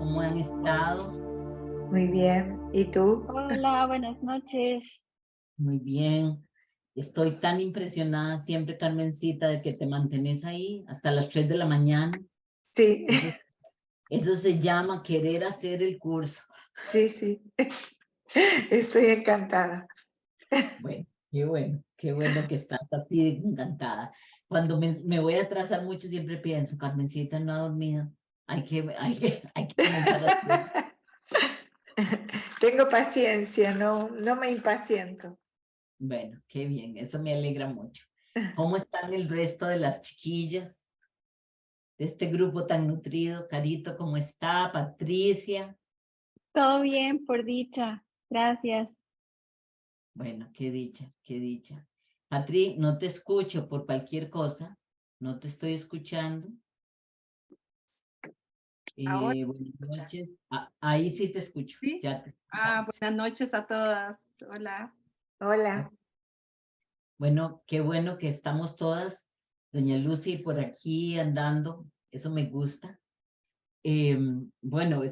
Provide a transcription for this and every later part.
¿Cómo han estado? Muy bien. ¿Y tú? Hola, buenas noches. Muy bien. Estoy tan impresionada siempre, Carmencita, de que te mantenés ahí hasta las 3 de la mañana. Sí, Eso, eso se llama querer hacer el curso. sí, sí. Estoy encantada. Bueno, qué bueno que estás así encantada. Cuando me voy a atrasar mucho, siempre pienso, Carmencita no ha dormido. Hay que comenzar a hacer. Tengo paciencia, no me impaciento. Bueno, qué bien, eso me alegra mucho. ¿Cómo están el resto de las chiquillas de este grupo tan nutrido? Carito, ¿cómo está? Patricia. Todo bien, por dicha. Gracias. Bueno, qué dicha, qué dicha. Patri, no te escucho por cualquier cosa. No te estoy escuchando. Ahora, Buenas escucha, noches. Ahí sí te escucho. ¿sí? Ya te escuchamos. Buenas noches a todas. Hola. Hola. Bueno, qué bueno que estamos todas. Doña Lucy por aquí andando. Eso me gusta. Bueno,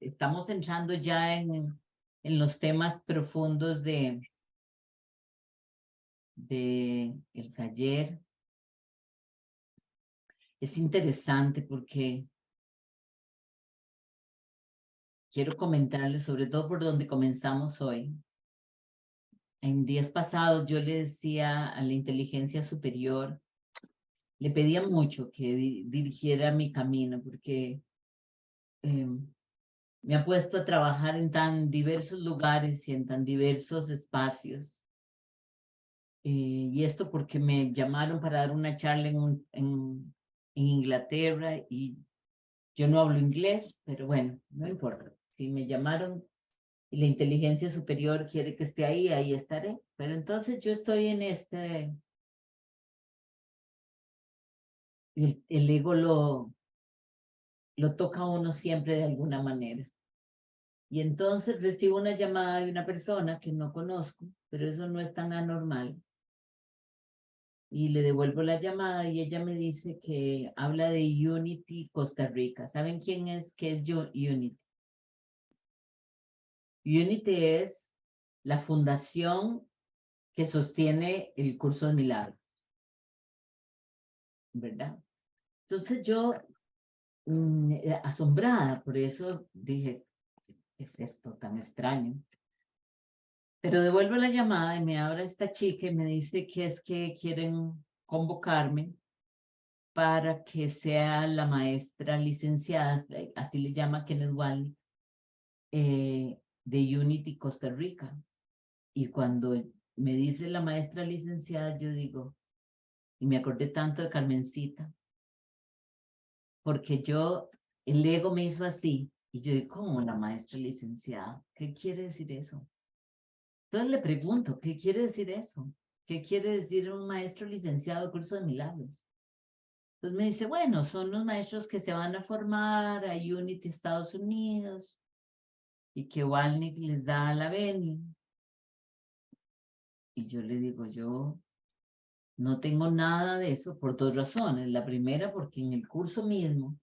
estamos entrando ya en los temas profundos de el taller. Es interesante porque quiero comentarles, sobre todo por donde comenzamos hoy. En días pasados yo le decía a la inteligencia superior, le pedía mucho que dirigiera mi camino porque me ha puesto a trabajar en tan diversos lugares y en tan diversos espacios. Y esto porque me llamaron para dar una charla en Inglaterra y yo no hablo inglés, pero bueno, no importa. Si me llamaron y la inteligencia superior quiere que esté ahí, ahí estaré. Pero entonces yo estoy en el ego lo toca a uno siempre de alguna manera. Y entonces recibo una llamada de una persona que no conozco, pero eso no es tan anormal. Y le devuelvo la llamada y ella me dice que habla de Unity Costa Rica. ¿Saben quién es? ¿Qué es Unity? Unity es la fundación que sostiene el curso de milagros, ¿verdad? Entonces yo, asombrada, por eso dije, ¿qué es esto tan extraño? Pero devuelvo la llamada y me habla esta chica y me dice que es que quieren convocarme para que sea la maestra licenciada, así le llama Kenneth Walnick, de Unity Costa Rica. Y cuando me dice la maestra licenciada, yo digo, y me acordé tanto de Carmencita, porque el ego me hizo así, y yo digo, ¿cómo la maestra licenciada? ¿Qué quiere decir eso? Entonces le pregunto, ¿qué quiere decir eso? ¿Qué quiere decir un maestro licenciado de curso de milagros? Entonces me dice, bueno, son los maestros que se van a formar a Unity Estados Unidos y que Walnick les da la venia. Y yo le digo, yo no tengo nada de eso por dos razones. La primera, porque en el curso mismo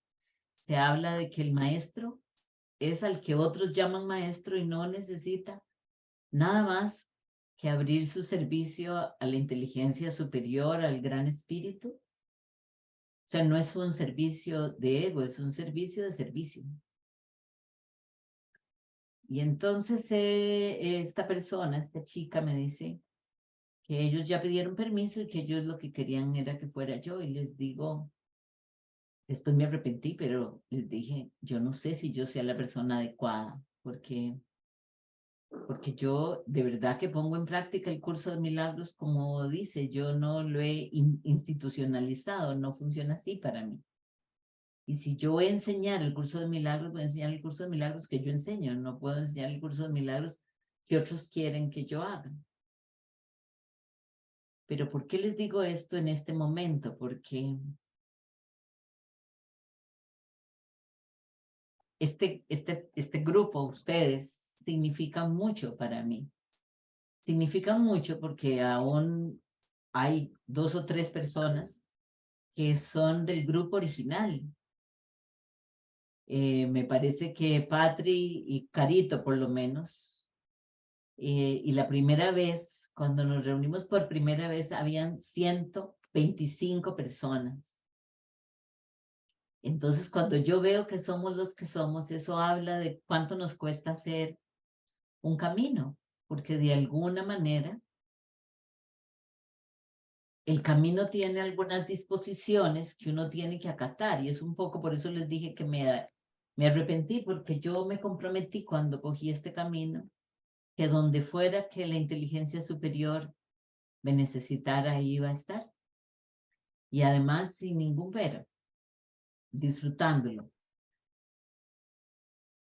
se habla de que el maestro es al que otros llaman maestro y no necesita nada más que abrir su servicio a la inteligencia superior, al gran espíritu. O sea, no es un servicio de ego, es un servicio de servicio. Y entonces esta persona, esta chica me dice que ellos ya pidieron permiso y que ellos lo que querían era que fuera yo. Y les digo, después me arrepentí, pero les dije, yo no sé si yo sea la persona adecuada, porque yo de verdad que pongo en práctica el curso de milagros como dice, yo no lo he institucionalizado, no funciona así para mí. Y si yo voy a enseñar el curso de milagros, voy a enseñar el curso de milagros que yo enseño, no puedo enseñar el curso de milagros que otros quieren que yo haga. Pero ¿por qué les digo esto en este momento? Porque este grupo, ustedes, significan mucho para mí. Significan mucho porque aún hay 2 o 3 personas que son del grupo original. Me parece que Patri y Carito, por lo menos, y la primera vez, cuando nos reunimos por primera vez, habían 125 personas. Entonces, cuando yo veo que somos los que somos, eso habla de cuánto nos cuesta hacer un camino, porque de alguna manera el camino tiene algunas disposiciones que uno tiene que acatar, y es un poco por eso les dije que me arrepentí, porque yo me comprometí cuando cogí este camino, que donde fuera que la inteligencia superior me necesitara, ahí iba a estar. Y además sin ningún pero, disfrutándolo.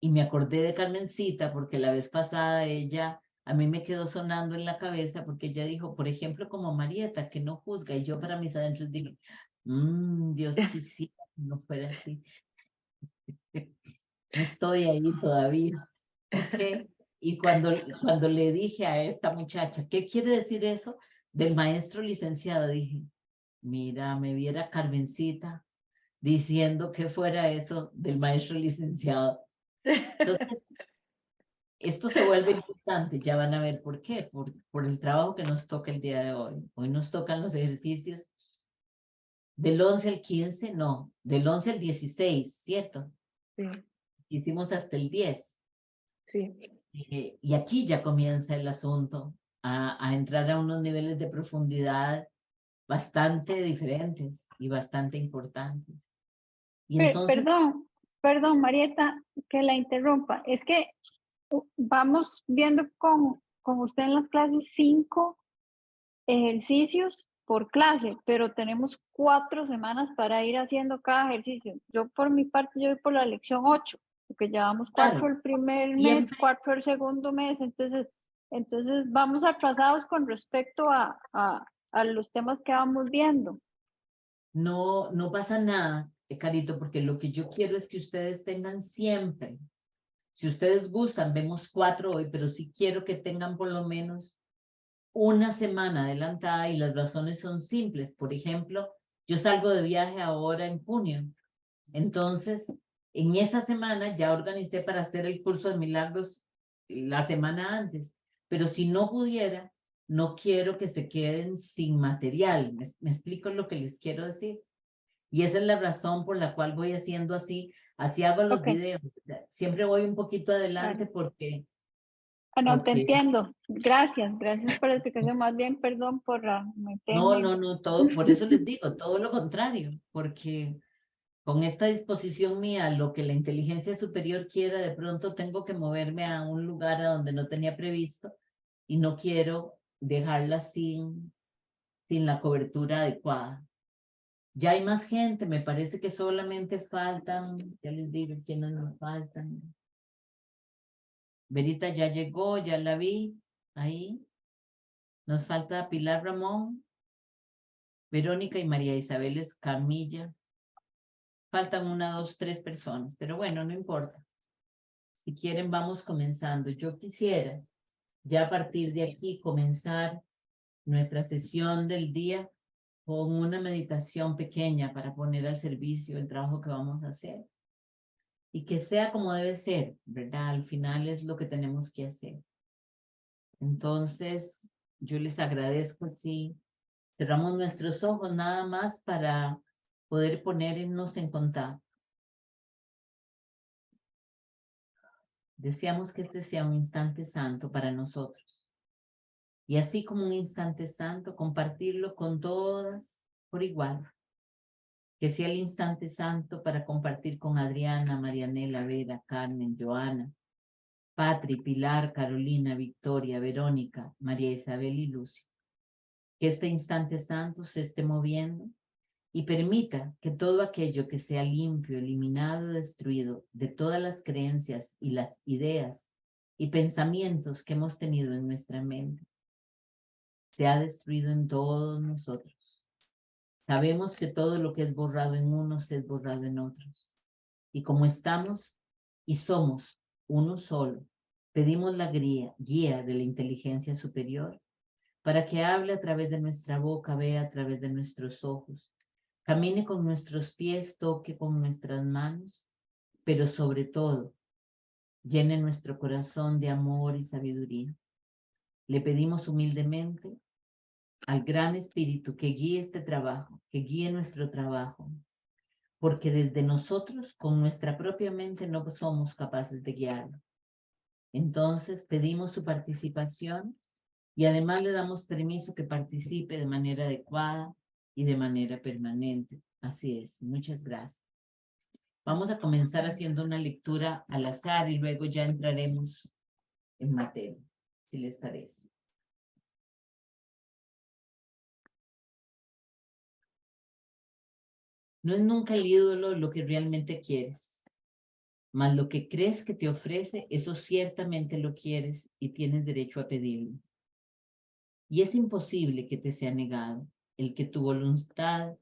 Y me acordé de Carmencita porque la vez pasada ella, a mí me quedó sonando en la cabeza porque ella dijo, por ejemplo, como Marieta, que no juzga. Y yo para mis adentros digo, Dios quisiera que no fuera así. No estoy ahí todavía. ¿Ok? Y cuando le dije a esta muchacha, ¿qué quiere decir eso del maestro licenciado? Dije, mira, me viera Carmencita diciendo que fuera eso del maestro licenciado. Entonces, esto se vuelve importante, ya van a ver por qué, por el trabajo que nos toca el día de hoy. Hoy nos tocan los ejercicios del 11 al 15, no, del 11 al 16, ¿cierto? Sí, Hicimos hasta el 10. sí. Y aquí ya comienza el asunto a entrar a unos niveles de profundidad bastante diferentes y bastante importantes. Y entonces, Perdón, Marieta, que la interrumpa. Es que vamos viendo con usted en las clases 5 ejercicios por clase, pero tenemos 4 semanas para ir haciendo cada ejercicio. Yo por mi parte, yo voy por la lección 8, porque llevamos 4 claro, el primer mes, siempre 4 el segundo mes, entonces vamos atrasados con respecto a los temas que vamos viendo. no pasa nada, Carito, porque lo que yo quiero es que ustedes tengan siempre, si ustedes gustan, vemos 4 hoy, pero sí quiero que tengan por lo menos una semana adelantada, y las razones son simples. Por ejemplo, yo salgo de viaje ahora en junio, entonces en esa semana ya organicé para hacer el curso de milagros la semana antes, pero si no pudiera, no quiero que se queden sin material. ¿Me explico lo que les quiero decir? Y esa es la razón por la cual voy haciendo así, así hago los Ok, videos. Siempre voy un poquito adelante claro. porque, No, te porque entiendo. Gracias por la explicación. Más bien, perdón por meterme. no, todo, por eso les digo, todo lo contrario, porque con esta disposición mía, lo que la inteligencia superior quiera, de pronto tengo que moverme a un lugar a donde no tenía previsto y no quiero dejarla sin la cobertura adecuada. Ya hay más gente, me parece que solamente faltan, ya les digo quiénes nos faltan. Verita ya llegó, ya la vi, ahí. Nos falta Pilar Ramón, Verónica y María Isabel Escamilla. Faltan 1, 2, 3 personas, pero bueno, no importa. Si quieren, vamos comenzando. Yo quisiera ya a partir de aquí comenzar nuestra sesión del día con una meditación pequeña para poner al servicio el trabajo que vamos a hacer. Y que sea como debe ser, ¿verdad? Al final es lo que tenemos que hacer. Entonces, yo les agradezco si cerramos nuestros ojos nada más para poder ponernos en contacto. Deseamos que este sea un instante santo para nosotros. Y así como un instante santo, compartirlo con todas por igual. Que sea el instante santo para compartir con Adriana, Marianela, Vera, Carmen, Joana, Patri, Pilar, Carolina, Victoria, Verónica, María Isabel y Lucy. Que este instante santo se esté moviendo y permita que todo aquello que sea limpio, eliminado, destruido de todas las creencias y las ideas y pensamientos que hemos tenido en nuestra mente, sea destruido en todos nosotros. Sabemos que todo lo que es borrado en unos es borrado en otros. Y como estamos y somos uno solo, pedimos la guía de la inteligencia superior para que hable a través de nuestra boca, vea a través de nuestros ojos, camine con nuestros pies, toque con nuestras manos, pero sobre todo, llene nuestro corazón de amor y sabiduría. Le pedimos humildemente al Gran Espíritu que guíe este trabajo, que guíe nuestro trabajo, porque desde nosotros, con nuestra propia mente, no somos capaces de guiarlo. Entonces, pedimos su participación y además le damos permiso que participe de manera adecuada y de manera permanente. Así es. Muchas gracias. Vamos a comenzar haciendo una lectura al azar y luego ya entraremos en materia, si les parece. No es nunca el ídolo lo que realmente quieres, mas lo que crees que te ofrece, eso ciertamente lo quieres y tienes derecho a pedirlo. Y es imposible que te sea negado. El que tu voluntad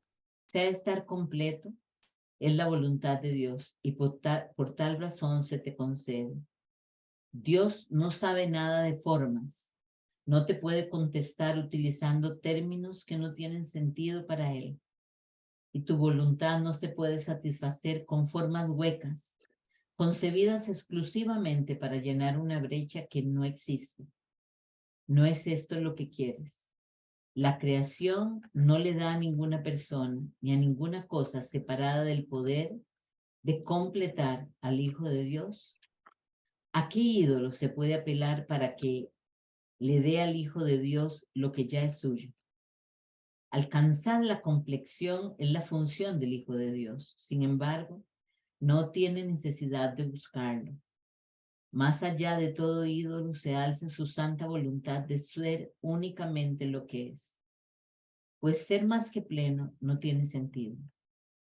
sea estar completo es la voluntad de Dios y por tal razón se te concede. Dios no sabe nada de formas. No te puede contestar utilizando términos que no tienen sentido para Él. Y tu voluntad no se puede satisfacer con formas huecas, concebidas exclusivamente para llenar una brecha que no existe. No es esto lo que quieres. La creación no le da a ninguna persona ni a ninguna cosa separada del poder de completar al Hijo de Dios. ¿A qué ídolo se puede apelar para que le dé al Hijo de Dios lo que ya es suyo? Alcanzar la complexión es la función del Hijo de Dios. Sin embargo, no tiene necesidad de buscarlo. Más allá de todo ídolo se alza su santa voluntad de ser únicamente lo que es. Pues ser más que pleno no tiene sentido.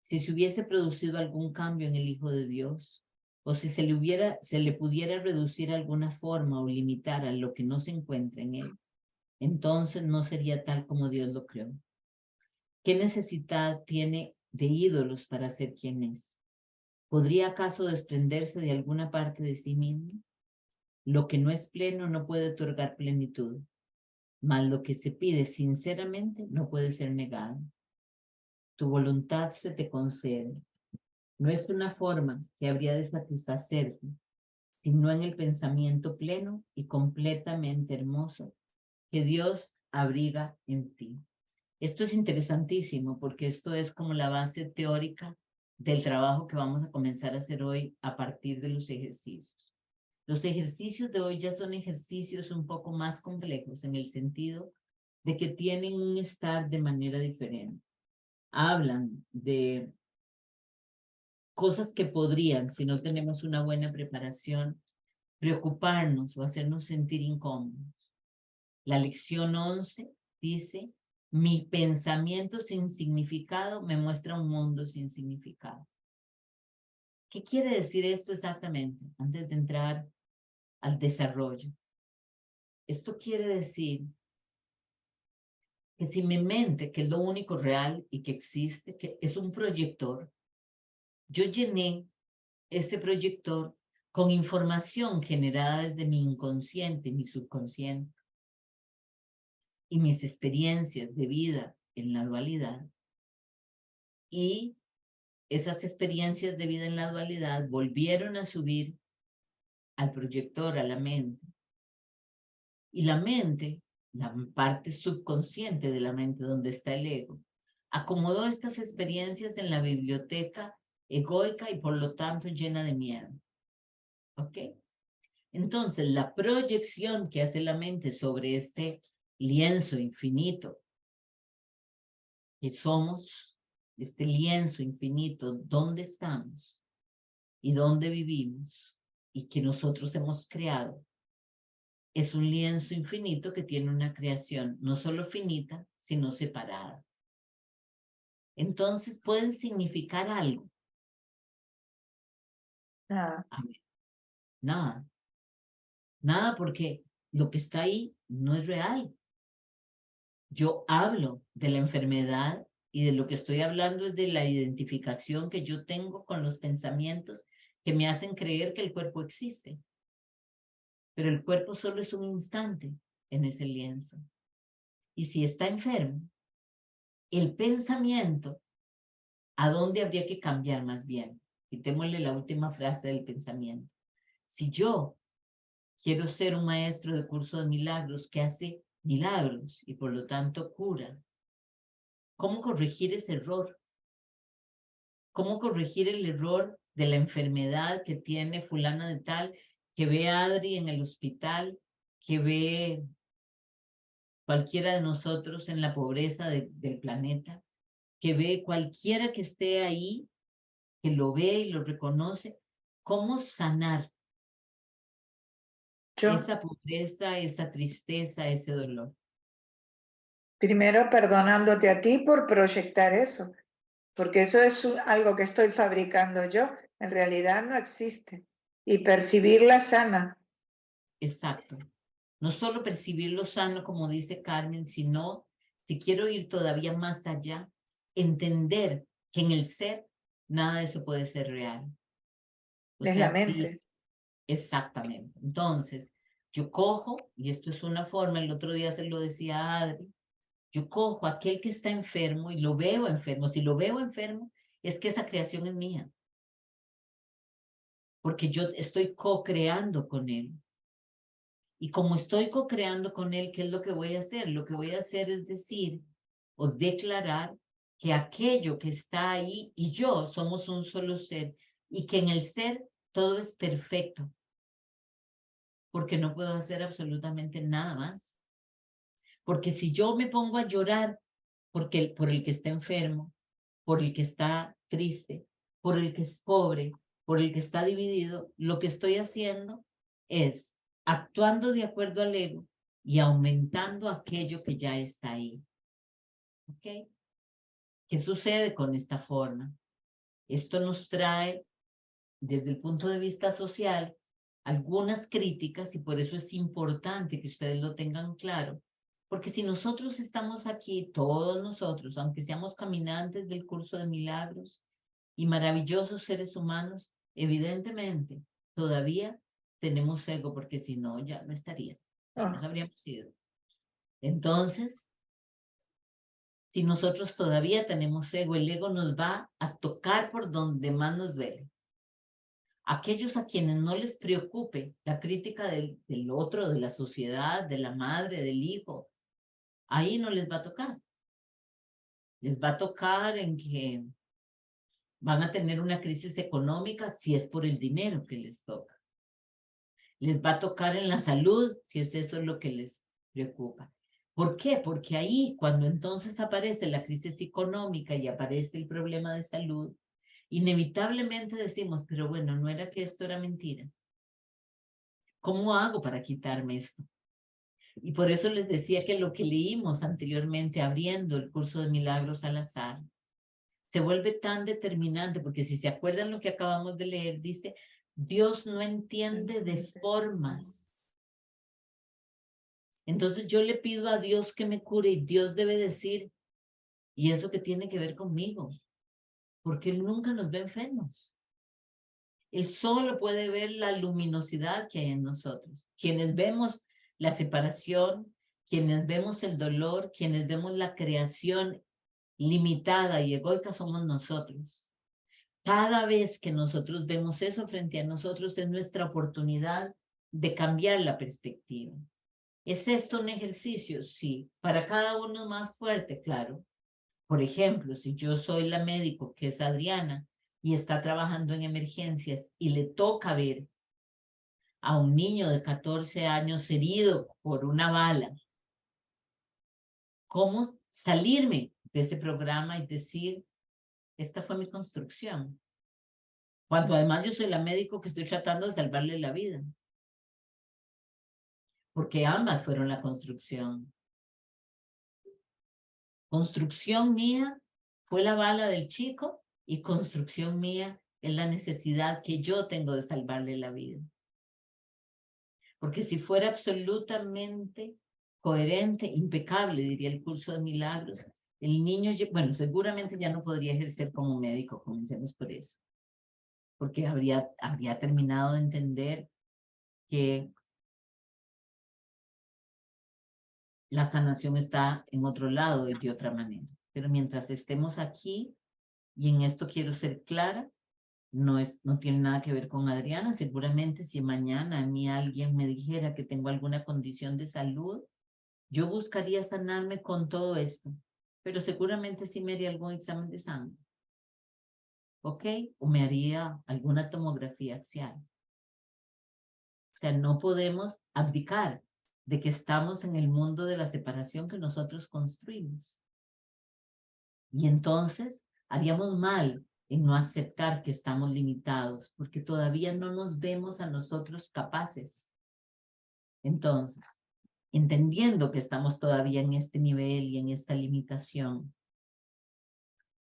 Si se hubiese producido algún cambio en el Hijo de Dios, o si se le pudiera reducir alguna forma o limitar a lo que no se encuentra en él, entonces no sería tal como Dios lo creó. ¿Qué necesidad tiene de ídolos para ser quien es? ¿Podría acaso desprenderse de alguna parte de sí mismo? Lo que no es pleno no puede otorgar plenitud, mas lo que se pide sinceramente no puede ser negado. Tu voluntad se te concede. No es una forma que habría de satisfacerte, sino en el pensamiento pleno y completamente hermoso que Dios abriga en ti. Esto es interesantísimo porque esto es como la base teórica del trabajo que vamos a comenzar a hacer hoy a partir de los ejercicios. Los ejercicios de hoy ya son ejercicios un poco más complejos en el sentido de que tienen un estar de manera diferente. Hablan de cosas que podrían, si no tenemos una buena preparación, preocuparnos o hacernos sentir incómodos. La lección 11 dice, mi pensamiento sin significado me muestra un mundo sin significado. ¿Qué quiere decir esto exactamente? Antes de entrar al desarrollo. Esto quiere decir que si mi mente, que es lo único real y que existe, que es un proyector, yo llené este proyector con información generada desde mi inconsciente, mi subconsciente y mis experiencias de vida en la dualidad. Y esas experiencias de vida en la dualidad volvieron a subir al proyector, a la mente. Y la mente, la parte subconsciente de la mente donde está el ego, acomodó estas experiencias en la biblioteca egoica y por lo tanto llena de miedo. ¿Ok? Entonces, la proyección que hace la mente sobre este lienzo infinito que somos, este lienzo infinito, ¿dónde estamos y dónde vivimos y que nosotros hemos creado? Es un lienzo infinito que tiene una creación no solo finita, sino separada. Entonces, pueden significar algo. Nada. Nada. Nada porque lo que está ahí no es real. Yo hablo de la enfermedad y de lo que estoy hablando es de la identificación que yo tengo con los pensamientos que me hacen creer que el cuerpo existe. Pero el cuerpo solo es un instante en ese lienzo. Y si está enfermo, el pensamiento, ¿a dónde habría que cambiar más bien? quitémosle la última frase del pensamiento. Si yo quiero ser un maestro de curso de milagros que hace milagros y por lo tanto cura, ¿cómo corregir ese error? ¿Cómo corregir el error de la enfermedad que tiene fulana de tal, que ve a Adri en el hospital, que ve cualquiera de nosotros en la pobreza del planeta, que ve cualquiera que esté ahí, que lo ve y lo reconoce? ¿Cómo sanar Yo, esa pobreza, esa tristeza, ese dolor? primero perdonándote a ti por proyectar eso, porque eso es algo que estoy fabricando yo, en realidad no existe. Y percibirla sana. Exacto. No solo percibirlo sano, como dice Carmen, sino, si quiero ir todavía más allá, entender que en el ser nada de eso puede ser real. O Es la sea, sí, mente. exactamente. Entonces, yo cojo, y esto es una forma, el otro día se lo decía a Adri, yo cojo a aquel que está enfermo y lo veo enfermo. Si lo veo enfermo, es que esa creación es mía, porque yo estoy co-creando con él. Y como estoy co-creando con él, ¿qué es lo que voy a hacer? Lo que voy a hacer es decir o declarar que aquello que está ahí y yo somos un solo ser y que en el ser todo es perfecto, porque no puedo hacer absolutamente nada más. Porque si yo me pongo a llorar por el que está enfermo, por el que está triste, por el que es pobre, por el que está dividido, lo que estoy haciendo es actuando de acuerdo al ego y aumentando aquello que ya está ahí. ¿Ok? ¿Qué sucede con esta forma? Esto nos trae, desde el punto de vista social, algunas críticas y por eso es importante que ustedes lo tengan claro. Porque si nosotros estamos aquí, todos nosotros, aunque seamos caminantes del curso de milagros y maravillosos seres humanos, evidentemente todavía tenemos ego, porque si no, ya no estaría, ya nos Oh, habríamos ido. Entonces, si nosotros todavía tenemos ego, el ego nos va a tocar por donde más nos duele. Aquellos a quienes no les preocupe la crítica del otro, de la sociedad, de la madre, del hijo, ahí no les va a tocar. Les va a tocar en que van a tener una crisis económica si es por el dinero que les toca. Les va a tocar en la salud si es eso lo que les preocupa. ¿Por qué? Porque ahí, cuando entonces aparece la crisis económica y aparece el problema de salud, inevitablemente decimos, pero bueno, no era que esto era mentira. ¿Cómo hago para quitarme esto? Y por eso les decía que lo que leímos anteriormente, abriendo el curso de milagros al azar, se vuelve tan determinante, porque si se acuerdan lo que acabamos de leer, dice, Dios no entiende de formas. Entonces yo le pido a Dios que me cure y Dios debe decir, ¿y eso qué tiene que ver conmigo? Porque Él nunca nos ve enfermos. Él solo puede ver la luminosidad que hay en nosotros. Quienes vemos la separación, quienes vemos el dolor, quienes vemos la creación limitada y egoica somos nosotros. Cada vez que nosotros vemos eso frente a nosotros es nuestra oportunidad de cambiar la perspectiva. ¿Es esto un ejercicio? Sí. Para cada uno más fuerte, claro. Por ejemplo, si yo soy la médico que es Adriana y está trabajando en emergencias y le toca ver a un niño de 14 años herido por una bala, ¿cómo salirme de ese programa y decir, esta fue mi construcción? Cuando además yo soy la médico que estoy tratando de salvarle la vida. Porque ambas fueron la construcción. Construcción mía fue la bala del chico y construcción mía es la necesidad que yo tengo de salvarle la vida. Porque si fuera absolutamente coherente, impecable, diría el curso de milagros, el niño, bueno, seguramente ya no podría ejercer como médico, comencemos por eso, porque habría terminado de entender que la sanación está en otro lado y de otra manera. Pero mientras estemos aquí, y en esto quiero ser clara, no tiene nada que ver con Adriana. Seguramente si mañana a mí alguien me dijera que tengo alguna condición de salud, yo buscaría sanarme con todo esto, pero seguramente sí me haría algún examen de sangre, ¿ok? O me haría alguna tomografía axial. O sea, no podemos abdicar de que estamos en el mundo de la separación que nosotros construimos. Y entonces haríamos mal en no aceptar que estamos limitados, porque todavía no nos vemos a nosotros capaces. Entonces, entendiendo que estamos todavía en este nivel y en esta limitación,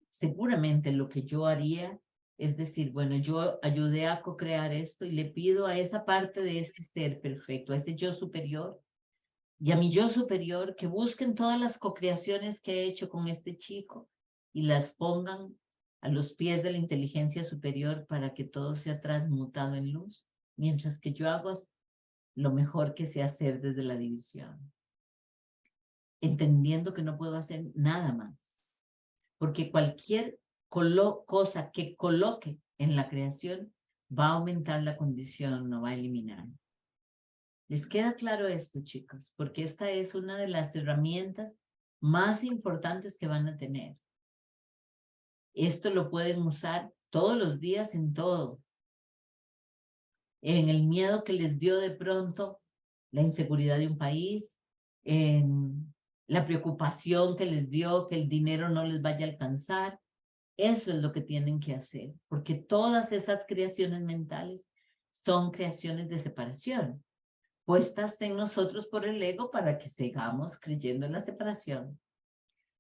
seguramente lo que yo haría es decir, bueno, yo ayudé a co-crear esto y le pido a esa parte de este ser perfecto, a ese yo superior y a mi yo superior que busquen todas las co-creaciones que he hecho con este chico y las pongan a los pies de la inteligencia superior para que todo sea transmutado en luz, mientras que yo hago lo mejor que sé hacer desde la división, entendiendo que no puedo hacer nada más, porque cualquier cosa que coloque en la creación va a aumentar la condición, no va a eliminar. ¿Les queda claro esto, chicos? Porque esta es una de las herramientas más importantes que van a tener. Esto lo pueden usar todos los días en todo. En el miedo que les dio de pronto la inseguridad de un país, en la preocupación que les dio que el dinero no les vaya a alcanzar. Eso es lo que tienen que hacer, porque todas esas creaciones mentales son creaciones de separación, puestas en nosotros por el ego para que sigamos creyendo en la separación.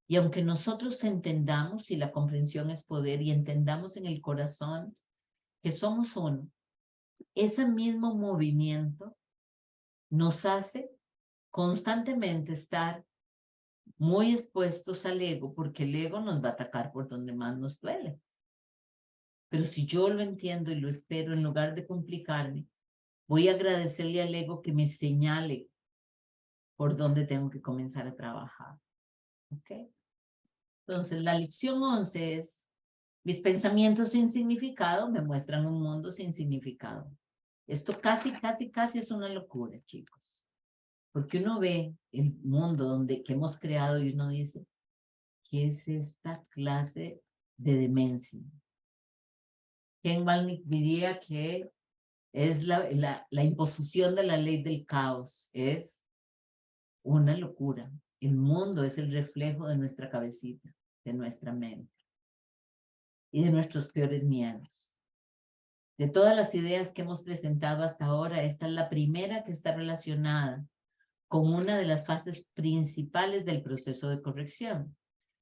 Y aunque nosotros entendamos, y la comprensión es poder, y entendamos en el corazón que somos uno, ese mismo movimiento nos hace constantemente estar muy expuestos al ego, porque el ego nos va a atacar por donde más nos duele. Pero si yo lo entiendo y lo espero, en lugar de complicarme, voy a agradecerle al ego que me señale por dónde tengo que comenzar a trabajar. ¿Ok? Entonces, la lección 11 es, mis pensamientos sin significado me muestran un mundo sin significado. Esto casi es una locura, chicos. Porque uno ve el mundo que hemos creado y uno dice, ¿qué es esta clase de demencia? Ken Malnick diría que es la imposición de la ley del caos, es una locura. El mundo es el reflejo de nuestra cabecita, de nuestra mente y de nuestros peores miedos. De todas las ideas que hemos presentado hasta ahora, esta es la primera que está relacionada con una de las fases principales del proceso de corrección.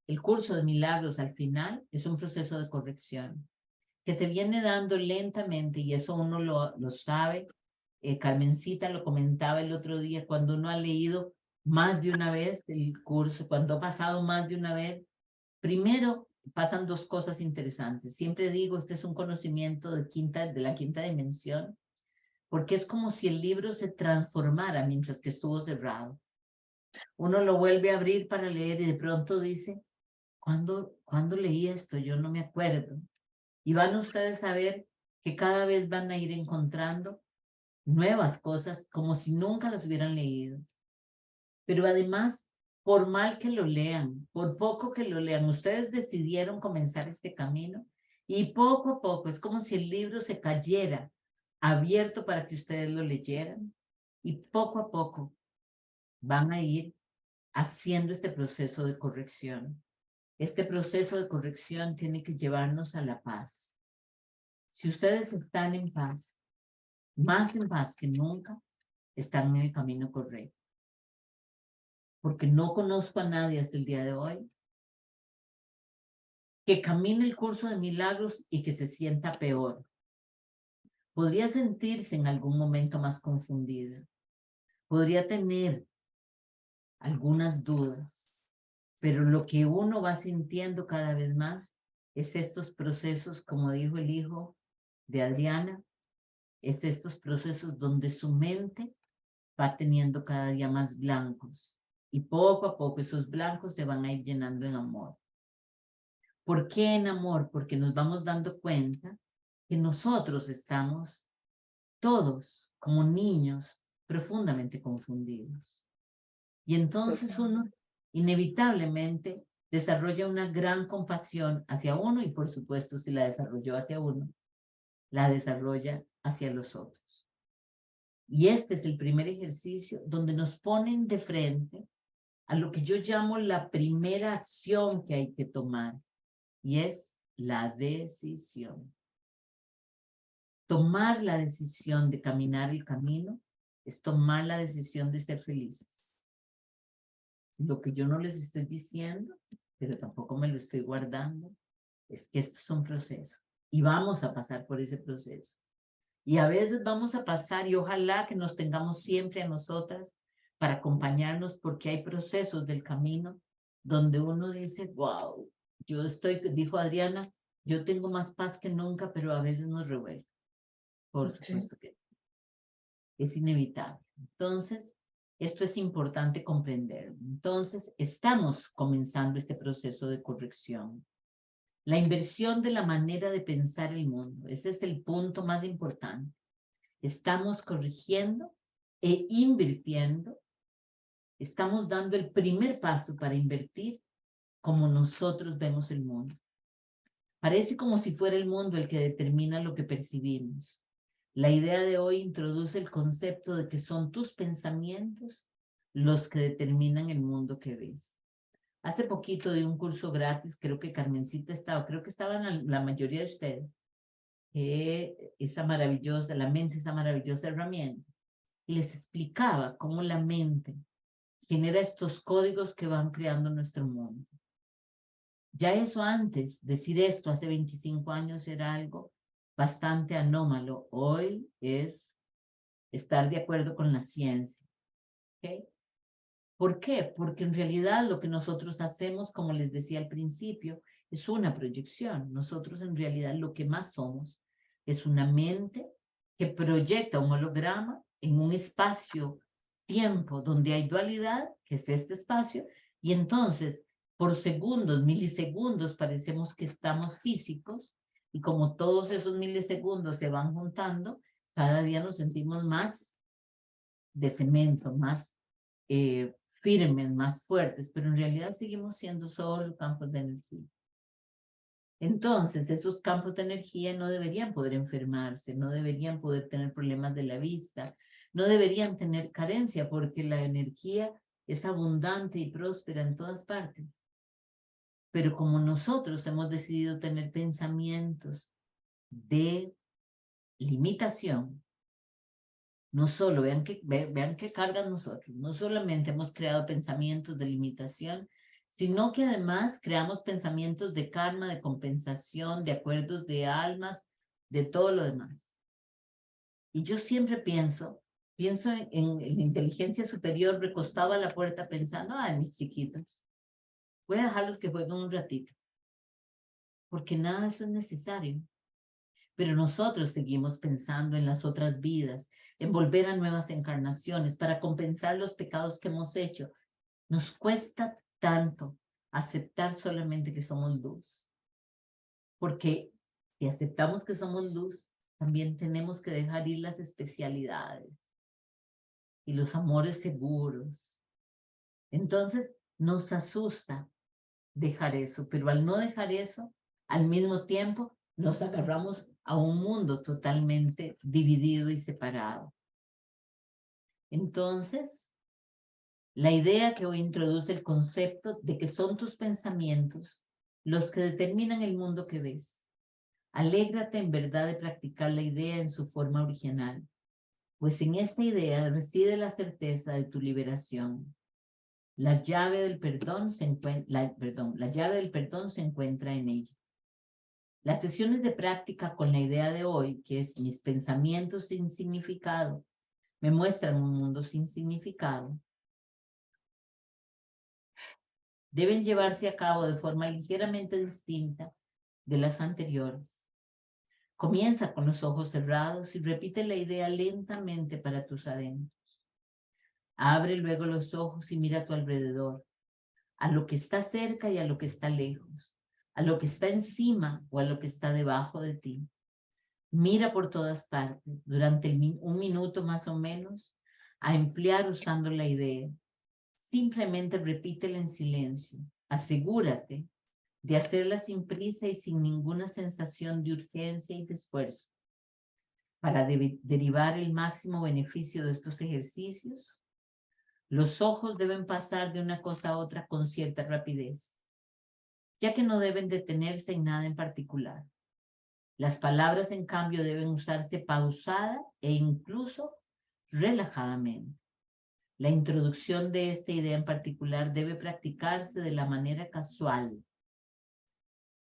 El curso de milagros al final es un proceso de corrección que se viene dando lentamente y eso uno lo sabe. Carmencita lo comentaba el otro día, cuando uno ha leído más de una vez el curso, cuando ha pasado más de una vez, primero pasan dos cosas interesantes. Siempre digo, este es un conocimiento de la quinta dimensión, porque es como si el libro se transformara mientras que estuvo cerrado. Uno lo vuelve a abrir para leer y de pronto dice, ¿cuándo leí esto? Yo no me acuerdo. Y van ustedes a ver que cada vez van a ir encontrando nuevas cosas como si nunca las hubieran leído. Pero además, por mal que lo lean, por poco que lo lean, ustedes decidieron comenzar este camino y poco a poco es como si el libro se cayera abierto para que ustedes lo leyeran y poco a poco van a ir haciendo este proceso de corrección. Este proceso de corrección tiene que llevarnos a la paz. Si ustedes están en paz, más en paz que nunca, están en el camino correcto. Porque no conozco a nadie hasta el día de hoy que camine el curso de milagros y que se sienta peor. Podría sentirse en algún momento más confundido. Podría tener algunas dudas, pero lo que uno va sintiendo cada vez más es estos procesos, como dijo el hijo de Adriana, es estos procesos donde su mente va teniendo cada día más blancos y poco a poco esos blancos se van a ir llenando en amor. ¿Por qué en amor? Porque nos vamos dando cuenta que nosotros estamos todos como niños profundamente confundidos. Y entonces uno inevitablemente desarrolla una gran compasión hacia uno y por supuesto si la desarrolló hacia uno, la desarrolla hacia los otros. Y este es el primer ejercicio donde nos ponen de frente a lo que yo llamo la primera acción que hay que tomar, y es la decisión. Tomar la decisión de caminar el camino es tomar la decisión de ser felices. Lo que yo no les estoy diciendo, pero tampoco me lo estoy guardando, es que esto es un proceso y vamos a pasar por ese proceso. Y a veces vamos a pasar y ojalá que nos tengamos siempre a nosotras para acompañarnos porque hay procesos del camino donde uno dice, wow, yo estoy, dijo Adriana, yo tengo más paz que nunca, pero a veces nos revuelve. Por supuesto que es inevitable. Entonces, esto es importante comprender. Entonces, estamos comenzando este proceso de corrección. La inversión de la manera de pensar el mundo, ese es el punto más importante. Estamos corrigiendo e invirtiendo. Estamos dando el primer paso para invertir como nosotros vemos el mundo. Parece como si fuera el mundo el que determina lo que percibimos. La idea de hoy introduce el concepto de que son tus pensamientos los que determinan el mundo que ves. Hace poquito di un curso gratis, creo que Carmencita estaba, creo que estaban la mayoría de ustedes, esa maravillosa, la mente, esa maravillosa herramienta. Y les explicaba cómo la mente genera estos códigos que van creando nuestro mundo. Ya eso antes, decir esto hace 25 años era algo bastante anómalo. Hoy es estar de acuerdo con la ciencia. ¿Okay? ¿Por qué? Porque en realidad lo que nosotros hacemos, como les decía al principio, es una proyección. Nosotros en realidad lo que más somos es una mente que proyecta un holograma en un espacio-tiempo donde hay dualidad, que es este espacio, y entonces por segundos, milisegundos, parecemos que estamos físicos, y como todos esos milisegundos se van juntando, cada día nos sentimos más de cemento, más firmes, más fuertes, pero en realidad seguimos siendo solo campos de energía. Entonces, esos campos de energía no deberían poder enfermarse, no deberían poder tener problemas de la vista, no deberían tener carencia, porque la energía es abundante y próspera en todas partes. Pero como nosotros hemos decidido tener pensamientos de limitación, no solo, vean qué cargan nosotros, no solamente hemos creado pensamientos de limitación, sino que además creamos pensamientos de karma, de compensación, de acuerdos de almas, de todo lo demás. Y yo siempre pienso en inteligencia superior recostado a la puerta pensando, ay, mis chiquitos, voy a dejarlos que jueguen un ratito, porque nada de eso es necesario. Pero nosotros seguimos pensando en las otras vidas, en volver a nuevas encarnaciones para compensar los pecados que hemos hecho. Nos cuesta tanto aceptar solamente que somos luz. Porque si aceptamos que somos luz, también tenemos que dejar ir las especialidades y los amores seguros. Entonces nos asusta dejar eso, pero al no dejar eso, al mismo tiempo nos agarramos a un mundo totalmente dividido y separado. Entonces, la idea que hoy introduce el concepto de que son tus pensamientos los que determinan el mundo que ves. Alégrate en verdad de practicar la idea en su forma original, pues en esta idea reside la certeza de tu liberación. La llave del perdón se encuentra en ella. Las sesiones de práctica con la idea de hoy, que es mis pensamientos sin significado, me muestran un mundo sin significado, deben llevarse a cabo de forma ligeramente distinta de las anteriores. Comienza con los ojos cerrados y repite la idea lentamente para tus adentros. Abre luego los ojos y mira a tu alrededor, a lo que está cerca y a lo que está lejos, a lo que está encima o a lo que está debajo de ti. Mira por todas partes, durante un minuto más o menos, a emplear usando la idea. Simplemente repítela en silencio. Asegúrate de hacerla sin prisa y sin ninguna sensación de urgencia y de esfuerzo. Para derivar el máximo beneficio de estos ejercicios, los ojos deben pasar de una cosa a otra con cierta rapidez, ya que no deben detenerse en nada en particular. Las palabras, en cambio, deben usarse pausada e incluso relajadamente. La introducción de esta idea en particular debe practicarse de la manera casual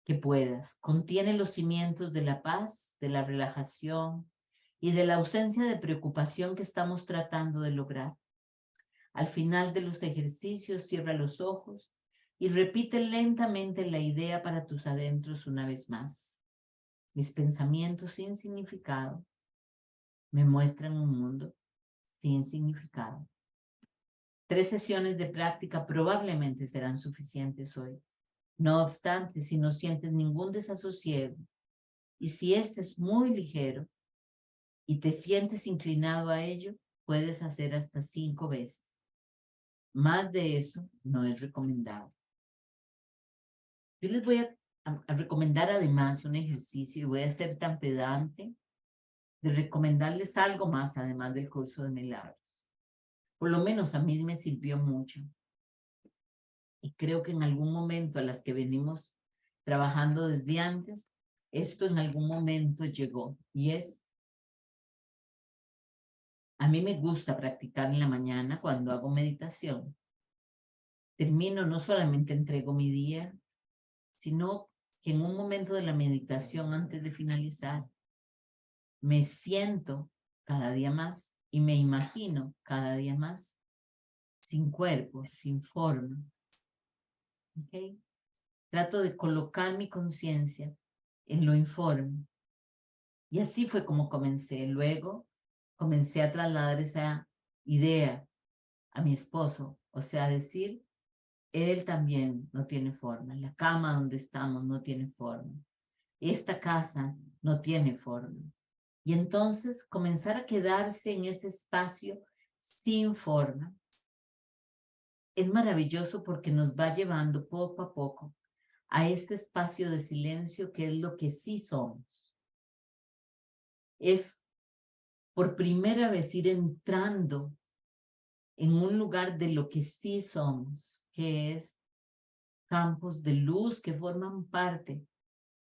que puedas. Contiene los cimientos de la paz, de la relajación y de la ausencia de preocupación que estamos tratando de lograr. Al final de los ejercicios, cierra los ojos y repite lentamente la idea para tus adentros una vez más. Mis pensamientos sin significado me muestran un mundo sin significado. 3 sesiones de práctica probablemente serán suficientes hoy. No obstante, si no sientes ningún desasosiego y si este es muy ligero y te sientes inclinado a ello, puedes hacer hasta 5 veces. Más de eso no es recomendable. Yo les voy a recomendar además un ejercicio y voy a ser tan pedante de recomendarles algo más además del curso de milagros. Por lo menos a mí me sirvió mucho. Y creo que en algún momento a las que venimos trabajando desde antes, esto en algún momento llegó. Y es, a mí me gusta practicar en la mañana cuando hago meditación. Termino, no solamente entrego mi día, sino que en un momento de la meditación, antes de finalizar, me siento cada día más y me imagino cada día más sin cuerpo, sin forma. ¿Okay? Trato de colocar mi conciencia en lo informe. Y así fue como comencé. Luego comencé a trasladar esa idea a mi esposo, o sea, decir, él también no tiene forma, la cama donde estamos no tiene forma, esta casa no tiene forma. Y entonces comenzar a quedarse en ese espacio sin forma es maravilloso porque nos va llevando poco a poco a este espacio de silencio que es lo que sí somos. Es por primera vez ir entrando en un lugar de lo que sí somos, que es campos de luz que forman parte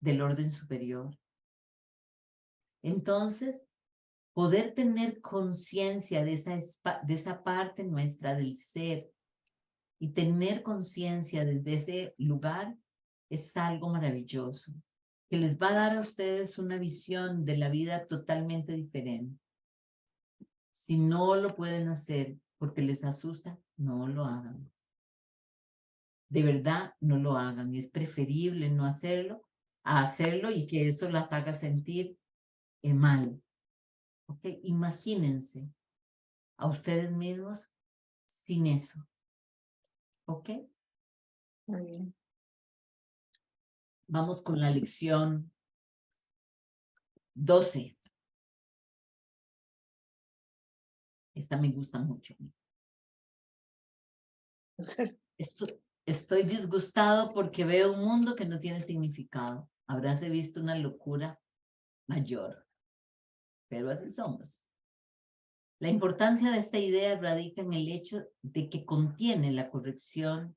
del orden superior. Entonces, poder tener conciencia de esa parte nuestra del ser y tener conciencia desde ese lugar es algo maravilloso, que les va a dar a ustedes una visión de la vida totalmente diferente. Si no lo pueden hacer porque les asusta, no lo hagan. De verdad, no lo hagan. Es preferible no hacerlo a hacerlo y que eso las haga sentir mal. ¿Ok? Imagínense a ustedes mismos sin eso. ¿Ok? Muy bien. Vamos con la lección 12. Esta me gusta mucho. Estoy disgustado porque veo un mundo que no tiene significado. Habráse visto una locura mayor, pero así somos. La importancia de esta idea radica en el hecho de que contiene la corrección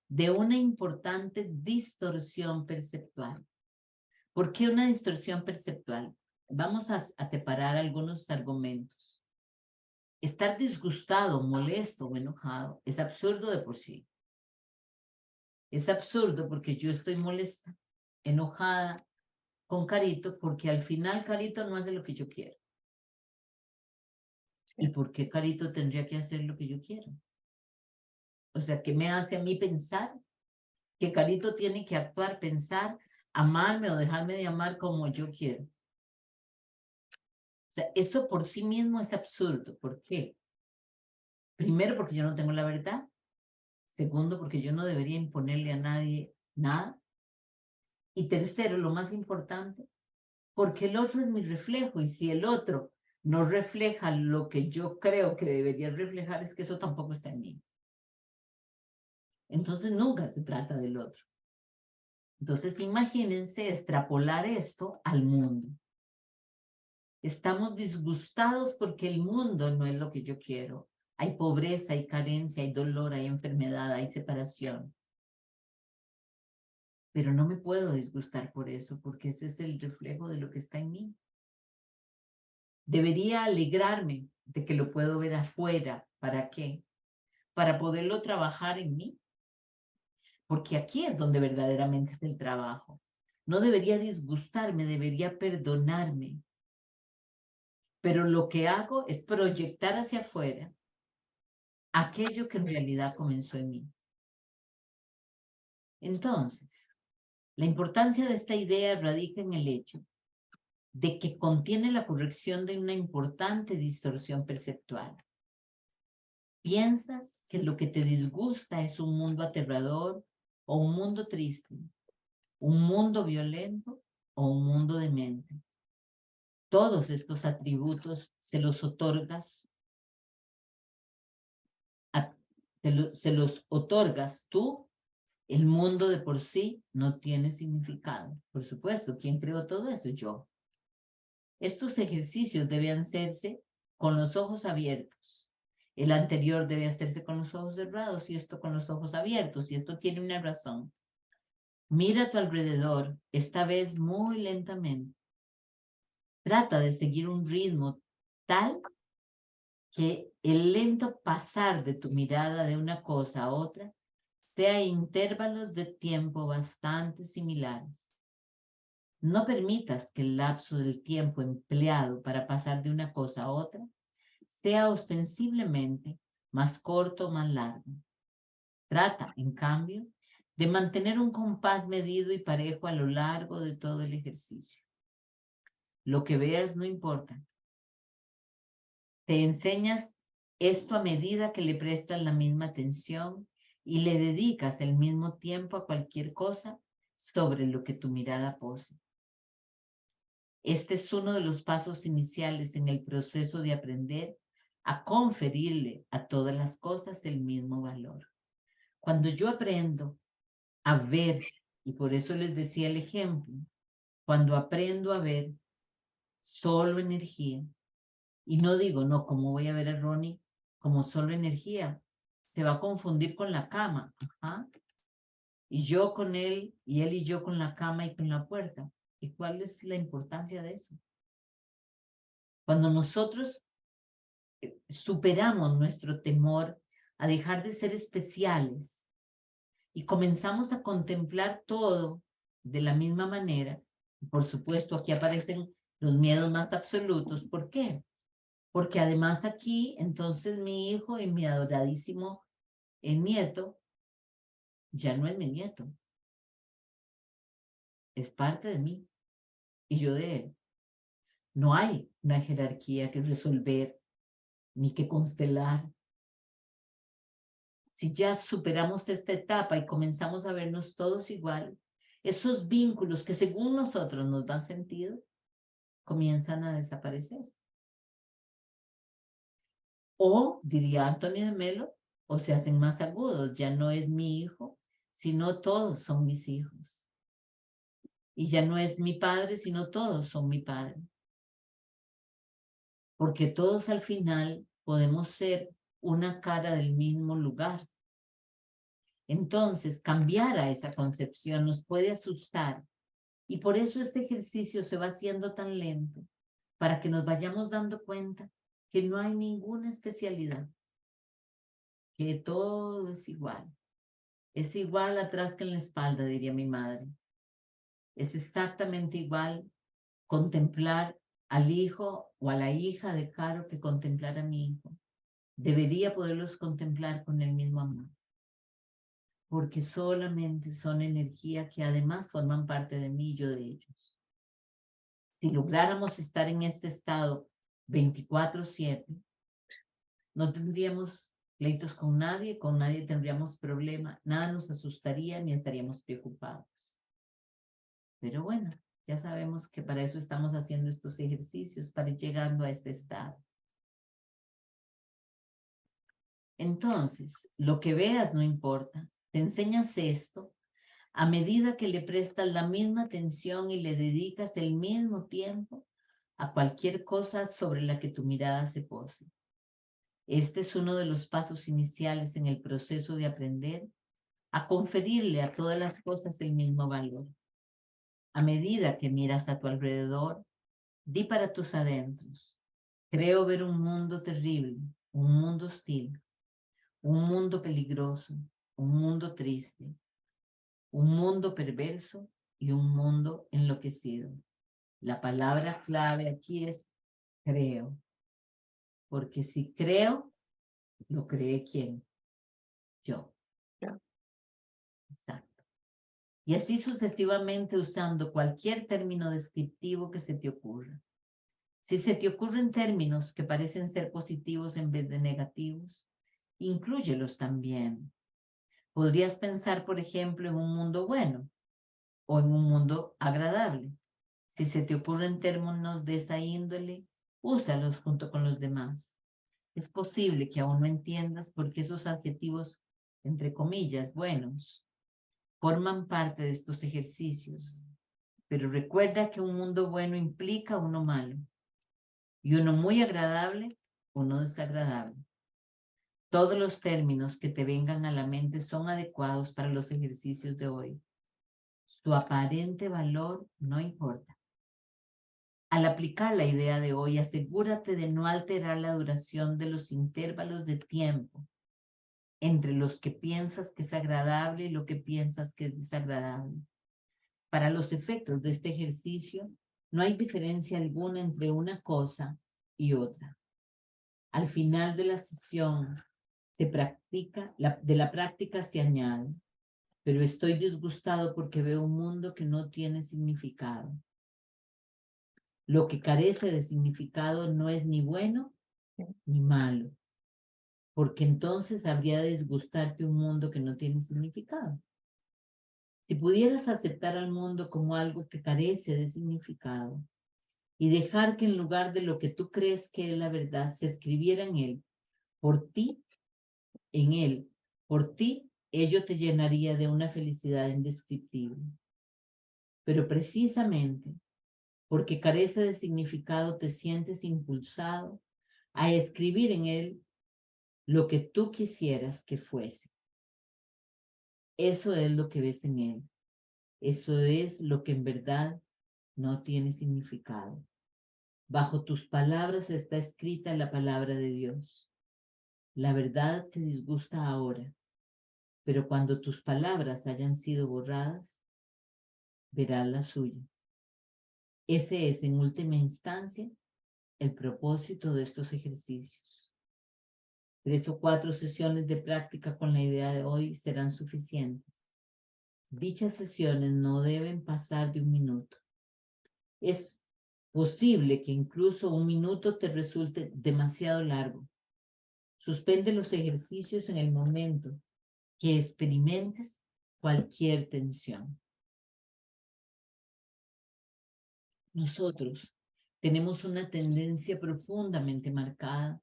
de una importante distorsión perceptual. ¿Por qué una distorsión perceptual? Vamos a separar algunos argumentos. Estar disgustado, molesto o enojado es absurdo de por sí. Es absurdo porque yo estoy molesta, enojada con Carito porque al final Carito no hace lo que yo quiero. ¿Y por qué Carito tendría que hacer lo que yo quiero? O sea, ¿qué me hace a mí pensar que Carito tiene que actuar, pensar, amarme o dejarme de amar como yo quiero? O sea, eso por sí mismo es absurdo. ¿Por qué? Primero, porque yo no tengo la verdad. Segundo, porque yo no debería imponerle a nadie nada. Y tercero, lo más importante, porque el otro es mi reflejo, y si el otro no refleja lo que yo creo que debería reflejar, es que eso tampoco está en mí. Entonces nunca se trata del otro. Entonces imagínense extrapolar esto al mundo. Estamos disgustados porque el mundo no es lo que yo quiero. Hay pobreza, hay carencia, hay dolor, hay enfermedad, hay separación. Pero no me puedo disgustar por eso, porque ese es el reflejo de lo que está en mí. Debería alegrarme de que lo puedo ver afuera. ¿Para qué? Para poderlo trabajar en mí. Porque aquí es donde verdaderamente es el trabajo. No debería disgustarme, debería perdonarme. Pero lo que hago es proyectar hacia afuera aquello que en realidad comenzó en mí. Entonces, la importancia de esta idea radica en el hecho de que contiene la corrección de una importante distorsión perceptual. Piensas que lo que te disgusta es un mundo aterrador o un mundo triste, un mundo violento o un mundo demente. Todos estos atributos se los otorgas tú. El mundo de por sí no tiene significado. Por supuesto, ¿quién creó todo eso? Yo. Estos ejercicios deben hacerse con los ojos abiertos. El anterior debe hacerse con los ojos cerrados y esto con los ojos abiertos. Y esto tiene una razón. Mira a tu alrededor, esta vez muy lentamente. Trata de seguir un ritmo tal que el lento pasar de tu mirada de una cosa a otra sea intervalos de tiempo bastante similares. No permitas que el lapso del tiempo empleado para pasar de una cosa a otra sea ostensiblemente más corto o más largo. Trata, en cambio, de mantener un compás medido y parejo a lo largo de todo el ejercicio. Lo que veas no importa. Te enseñas esto a medida que le prestas la misma atención y le dedicas el mismo tiempo a cualquier cosa sobre lo que tu mirada posa. Este es uno de los pasos iniciales en el proceso de aprender a conferirle a todas las cosas el mismo valor. Cuando yo aprendo a ver, y por eso les decía el ejemplo, cuando aprendo a ver solo energía, y no digo, no, ¿cómo voy a ver a Ronnie como solo energía? Se va a confundir con la cama. Ajá. Y yo con él, y él y yo con la cama y con la puerta. ¿Y cuál es la importancia de eso? Cuando nosotros superamos nuestro temor a dejar de ser especiales y comenzamos a contemplar todo de la misma manera, por supuesto, aquí aparecen los miedos más absolutos. ¿Por qué? Porque además aquí, entonces mi hijo y mi adoradísimo nieto ya no es mi nieto, es parte de mí y yo de él. No hay una jerarquía que resolver ni que constelar. Si ya superamos esta etapa y comenzamos a vernos todos igual, esos vínculos que según nosotros nos dan sentido, comienzan a desaparecer. O, diría Anthony de Melo, o se hacen más agudos, ya no es mi hijo, sino todos son mis hijos. Y ya no es mi padre, sino todos son mi padre. Porque todos al final podemos ser una cara del mismo lugar. Entonces, cambiar a esa concepción nos puede asustar. Y por eso este ejercicio se va haciendo tan lento, para que nos vayamos dando cuenta que no hay ninguna especialidad, que todo es igual. Es igual atrás que en la espalda, diría mi madre. Es exactamente igual contemplar al hijo o a la hija de Caro que contemplar a mi hijo. Debería poderlos contemplar con el mismo amor, porque solamente son energía que además forman parte de mí y yo de ellos. Si lográramos estar en este estado 24/7, no tendríamos pleitos con nadie tendríamos problema, nada nos asustaría ni estaríamos preocupados. Pero bueno, Ya sabemos que para eso estamos haciendo estos ejercicios, para ir llegando a este estado. Entonces, lo que veas no importa. Te enseñas esto a medida que le prestas la misma atención y le dedicas el mismo tiempo a cualquier cosa sobre la que tu mirada se pose. Este es uno de los pasos iniciales en el proceso de aprender a conferirle a todas las cosas el mismo valor. A medida que miras a tu alrededor, di para tus adentros: creo ver un mundo terrible, un mundo hostil, un mundo peligroso, un mundo triste, un mundo perverso y un mundo enloquecido. La palabra clave aquí es creo. Porque si creo, ¿lo cree quién? Yo. Yo. Exacto. Y así sucesivamente usando cualquier término descriptivo que se te ocurra. Si se te ocurren términos que parecen ser positivos en vez de negativos, inclúyelos también. Podrías pensar, por ejemplo, en un mundo bueno o en un mundo agradable. Si se te ocurren términos de esa índole, úsalos junto con los demás. Es posible que aún no entiendas por qué esos adjetivos, entre comillas, buenos, forman parte de estos ejercicios. Pero recuerda que un mundo bueno implica uno malo y uno muy agradable, uno desagradable. Todos los términos que te vengan a la mente son adecuados para los ejercicios de hoy. Su aparente valor no importa. Al aplicar la idea de hoy, asegúrate de no alterar la duración de los intervalos de tiempo entre los que piensas que es agradable y lo que piensas que es desagradable. Para los efectos de este ejercicio, no hay diferencia alguna entre una cosa y otra. Al final de la sesión, de la práctica se añade: pero estoy disgustado porque veo un mundo que no tiene significado. Lo que carece de significado no es ni bueno ni malo, porque entonces habría de disgustarte un mundo que no tiene significado. Si pudieras aceptar al mundo como algo que carece de significado y dejar que en lugar de lo que tú crees que es la verdad, se escribiera en él, por ti, ello te llenaría de una felicidad indescriptible. Pero precisamente porque carece de significado, te sientes impulsado a escribir en él lo que tú quisieras que fuese. Eso es lo que ves en él. Eso es lo que en verdad no tiene significado. Bajo tus palabras está escrita la palabra de Dios. La verdad te disgusta ahora, pero cuando tus palabras hayan sido borradas, verás la suya. Ese es, en última instancia, el propósito de estos ejercicios. 3 o 4 sesiones de práctica con la idea de hoy serán suficientes. Dichas sesiones no deben pasar de 1 minuto. Es posible que incluso 1 minuto te resulte demasiado largo. Suspende los ejercicios en el momento que experimentes cualquier tensión. Nosotros tenemos una tendencia profundamente marcada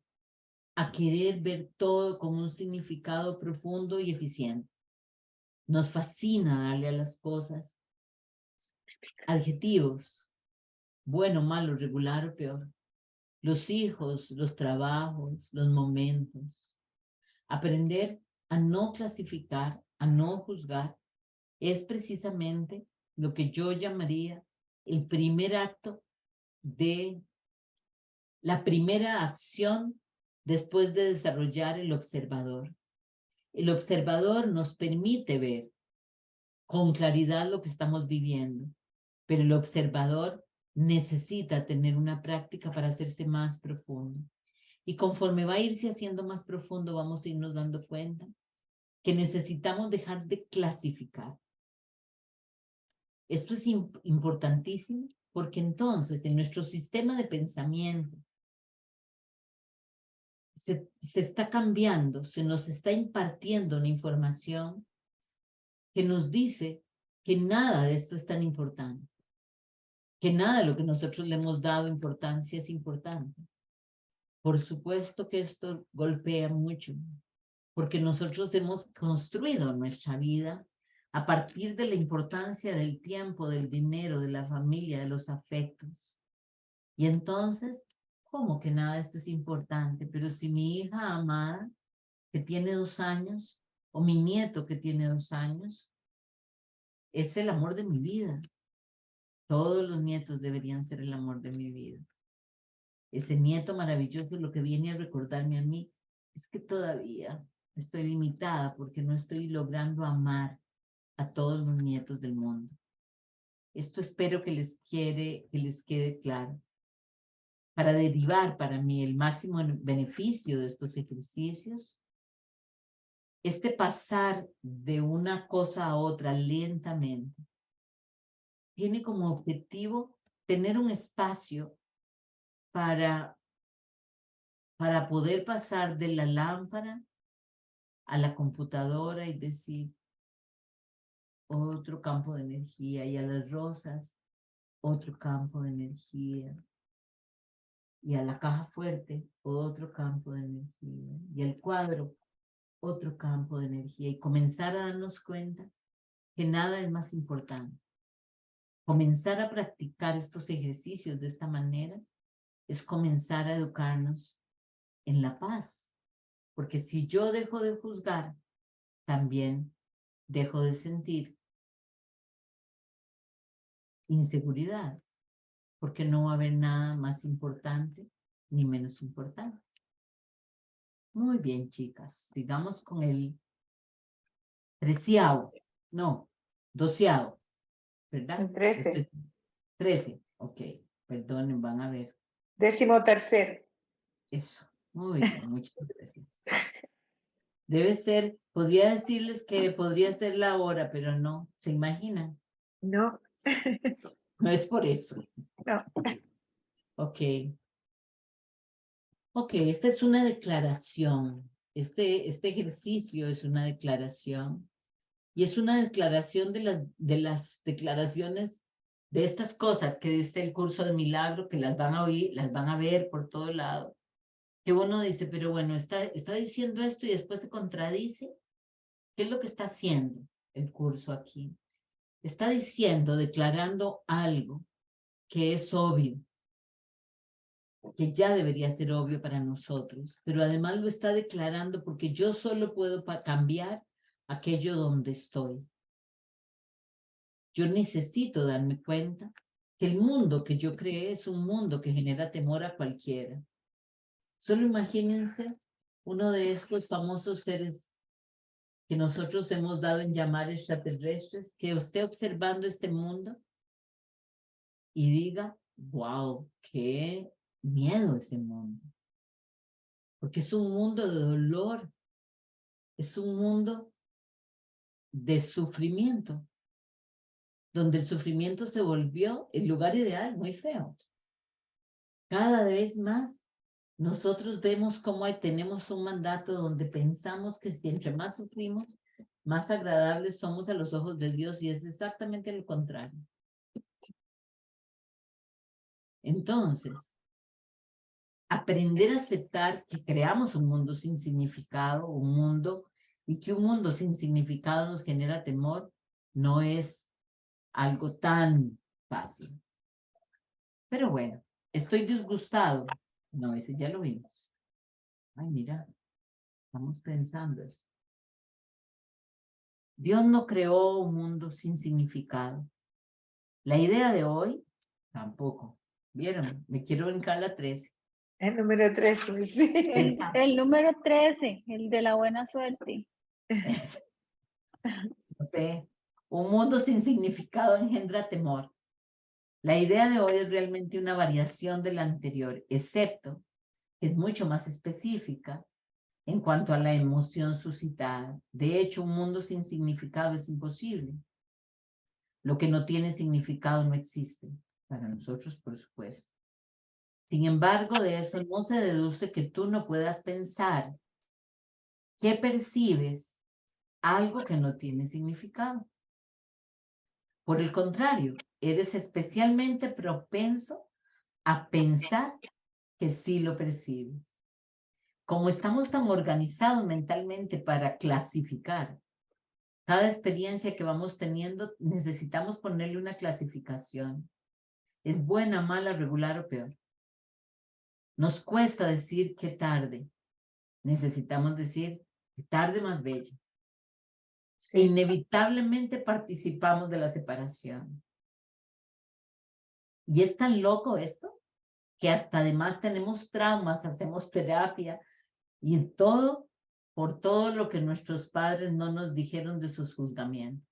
a querer ver todo con un significado profundo y eficiente. Nos fascina darle a las cosas adjetivos: bueno, malo, regular o peor. Los hijos, los trabajos, los momentos. Aprender a no clasificar, a no juzgar, es precisamente lo que yo llamaría el primer acto de la primera acción después de desarrollar el observador. El observador nos permite ver con claridad lo que estamos viviendo, pero el observador necesita tener una práctica para hacerse más profundo. Y conforme va a irse haciendo más profundo, vamos a irnos dando cuenta que necesitamos dejar de clasificar. Esto es importantísimo porque entonces en nuestro sistema de pensamiento se está cambiando, se nos está impartiendo una información que nos dice que nada de esto es tan importante. que nada de lo que nosotros le hemos dado importancia es importante. Por supuesto que esto golpea mucho, porque nosotros hemos construido nuestra vida a partir de la importancia del tiempo, del dinero, de la familia, de los afectos. Y entonces, ¿cómo que nada de esto es importante? Pero si mi hija amada, que tiene 2 años, o mi nieto que tiene 2 años, es el amor de mi vida. Todos los nietos deberían ser el amor de mi vida. Ese nieto maravilloso lo que viene a recordarme a mí es que todavía estoy limitada porque no estoy logrando amar a todos los nietos del mundo. Esto espero que les quede claro. Para derivar para mí el máximo beneficio de estos ejercicios, este pasar de una cosa a otra lentamente tiene como objetivo tener un espacio para poder pasar de la lámpara a la computadora y decir otro campo de energía, y a las rosas otro campo de energía, y a la caja fuerte otro campo de energía, y al cuadro otro campo de energía, y comenzar a darnos cuenta que nada es más importante. Comenzar a practicar estos ejercicios de esta manera es comenzar a educarnos en la paz, porque si yo dejo de juzgar, también dejo de sentir inseguridad, porque no va a haber nada más importante ni menos importante. Muy bien, chicas, sigamos con el 13º, no, 12º, ¿verdad? El 13. 13, ok, perdonen, van a ver. 13º. Eso, muy bien, muchas gracias. Debe ser, podría decirles que podría ser la hora, pero no, ¿se imaginan? No. No es por eso. No. Ok. Ok, esta es una declaración. Este ejercicio es una declaración. Y es una declaración de las declaraciones de estas cosas que dice el curso de milagro, que las van a oír, las van a ver por todo lado. Que uno dice, pero bueno, está diciendo esto y después se contradice. ¿Qué es lo que está haciendo el curso aquí? Está diciendo, declarando algo que es obvio, que ya debería ser obvio para nosotros, pero además lo está declarando porque yo solo puedo cambiar aquello donde estoy. Yo necesito darme cuenta que el mundo que yo creé es un mundo que genera temor a cualquiera. Solo imagínense uno de estos famosos seres que nosotros hemos dado en llamar extraterrestres, que esté observando este mundo y diga, wow, qué miedo ese mundo. Porque es un mundo de dolor, es un mundo de sufrimiento, donde el sufrimiento se volvió el lugar ideal, muy feo. Cada vez más nosotros vemos cómo tenemos un mandato donde pensamos que si entre más sufrimos, más agradables somos a los ojos de Dios, y es exactamente lo contrario. Entonces, aprender a aceptar que creamos un mundo sin significado, y que un mundo sin significado nos genera temor, no es algo tan fácil. Pero bueno, estoy disgustado. No, ese ya lo vimos. Ay, mira, estamos pensando eso. Dios no creó un mundo sin significado. La idea de hoy, tampoco. ¿Vieron? Me quiero brincar la 13. El número 13, sí. El número 13, el de la buena suerte. No sé, un mundo sin significado engendra temor. La idea de hoy es realmente una variación de la anterior, excepto que es mucho más específica en cuanto a la emoción suscitada. De hecho, un mundo sin significado es imposible. Lo que no tiene significado no existe. Para nosotros, por supuesto. Sin embargo, de eso no se deduce que tú no puedas pensar que percibes algo que no tiene significado. Por el contrario, eres especialmente propenso a pensar que sí lo percibes. Como estamos tan organizados mentalmente para clasificar cada experiencia que vamos teniendo, necesitamos ponerle una clasificación. ¿Es buena, mala, regular o peor? Nos cuesta decir qué tarde. Necesitamos decir qué tarde más bella. Sí. Inevitablemente participamos de la separación. Y es tan loco esto que hasta además tenemos traumas, hacemos terapia y todo por todo lo que nuestros padres no nos dijeron de sus juzgamientos.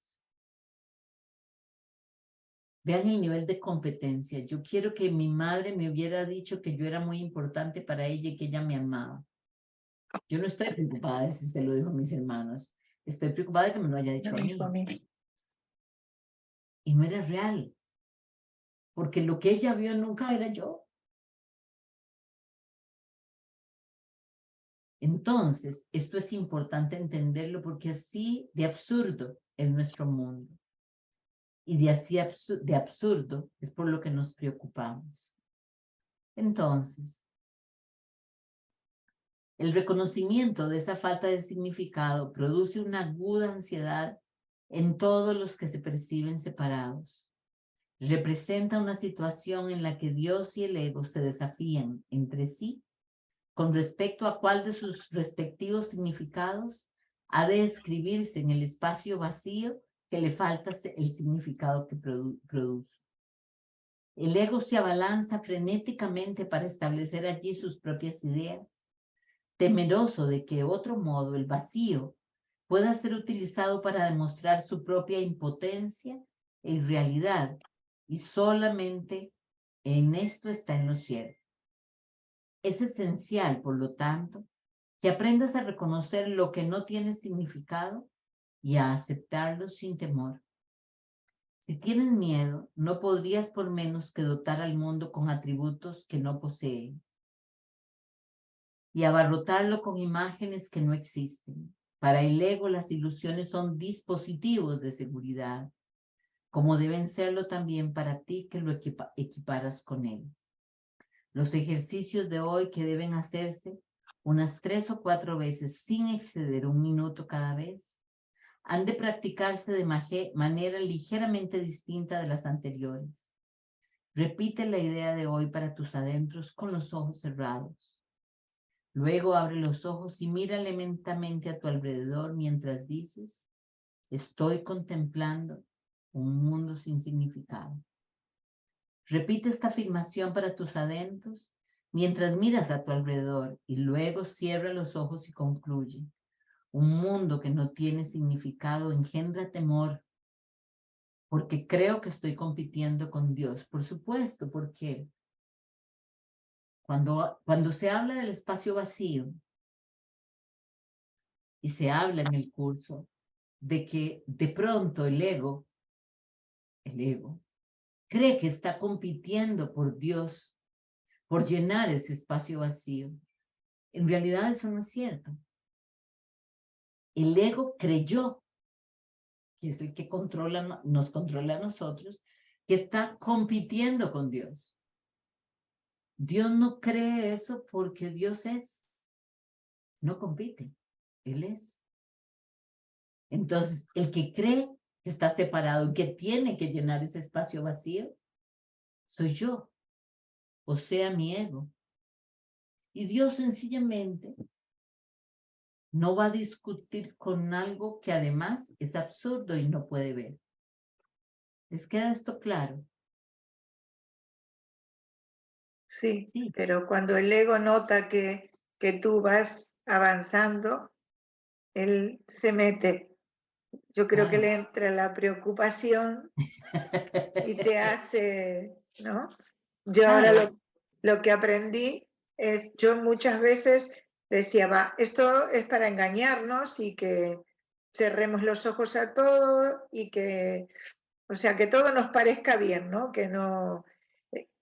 Vean el nivel de competencia. Yo quiero que mi madre me hubiera dicho que yo era muy importante para ella y que ella me amaba. Yo no estoy preocupada de si se lo dijo a mis hermanos. Estoy preocupada de que me lo haya dicho No a me mí. dijo a mí. Y no era real. Porque lo que ella vio nunca era yo. Entonces, esto es importante entenderlo porque así de absurdo es nuestro mundo. Y de así de absurdo es por lo que nos preocupamos. Entonces, el reconocimiento de esa falta de significado produce una aguda ansiedad en todos los que se perciben separados. Representa una situación en la que Dios y el ego se desafían entre sí con respecto a cuál de sus respectivos significados ha de escribirse en el espacio vacío que le falta el significado que produce. El ego se abalanza frenéticamente para establecer allí sus propias ideas, temeroso de que de otro modo el vacío pueda ser utilizado para demostrar su propia impotencia e irrealidad, y solamente en esto está en lo cierto. Es esencial, por lo tanto, que aprendas a reconocer lo que no tiene significado y a aceptarlo sin temor. Si tienes miedo, no podrías por menos que dotar al mundo con atributos que no posee y abarrotarlo con imágenes que no existen. Para el ego, las ilusiones son dispositivos de seguridad, como deben serlo también para ti que lo equiparas con él. Los ejercicios de hoy que deben hacerse unas 3 o 4 veces sin exceder 1 minuto cada vez, han de practicarse de manera ligeramente distinta de las anteriores. Repite la idea de hoy para tus adentros con los ojos cerrados. Luego abre los ojos y mira lentamente a tu alrededor mientras dices, estoy contemplando un mundo sin significado. Repite esta afirmación para tus adentros mientras miras a tu alrededor y luego cierra los ojos y concluye. Un mundo que no tiene significado engendra temor porque creo que estoy compitiendo con Dios. Por supuesto, porque cuando se habla del espacio vacío y se habla en el curso de que de pronto el ego cree que está compitiendo por Dios, por llenar ese espacio vacío. En realidad eso no es cierto. El ego creyó, que es el que nos controla a nosotros, que está compitiendo con Dios. Dios no cree eso porque Dios es. No compite, Él es. Entonces, el que cree que está separado y que tiene que llenar ese espacio vacío, soy yo, o sea, mi ego. Y Dios sencillamente no va a discutir con algo que además es absurdo y no puede ver. ¿Les queda esto claro? Sí, Sí. pero cuando el ego nota que tú vas avanzando, él se mete. Yo creo que le entra la preocupación y te hace, ¿no? Yo ahora lo que aprendí es, yo muchas veces decía, va, esto es para engañarnos y que cerremos los ojos a todo y que, o sea, que todo nos parezca bien, ¿no? Que no...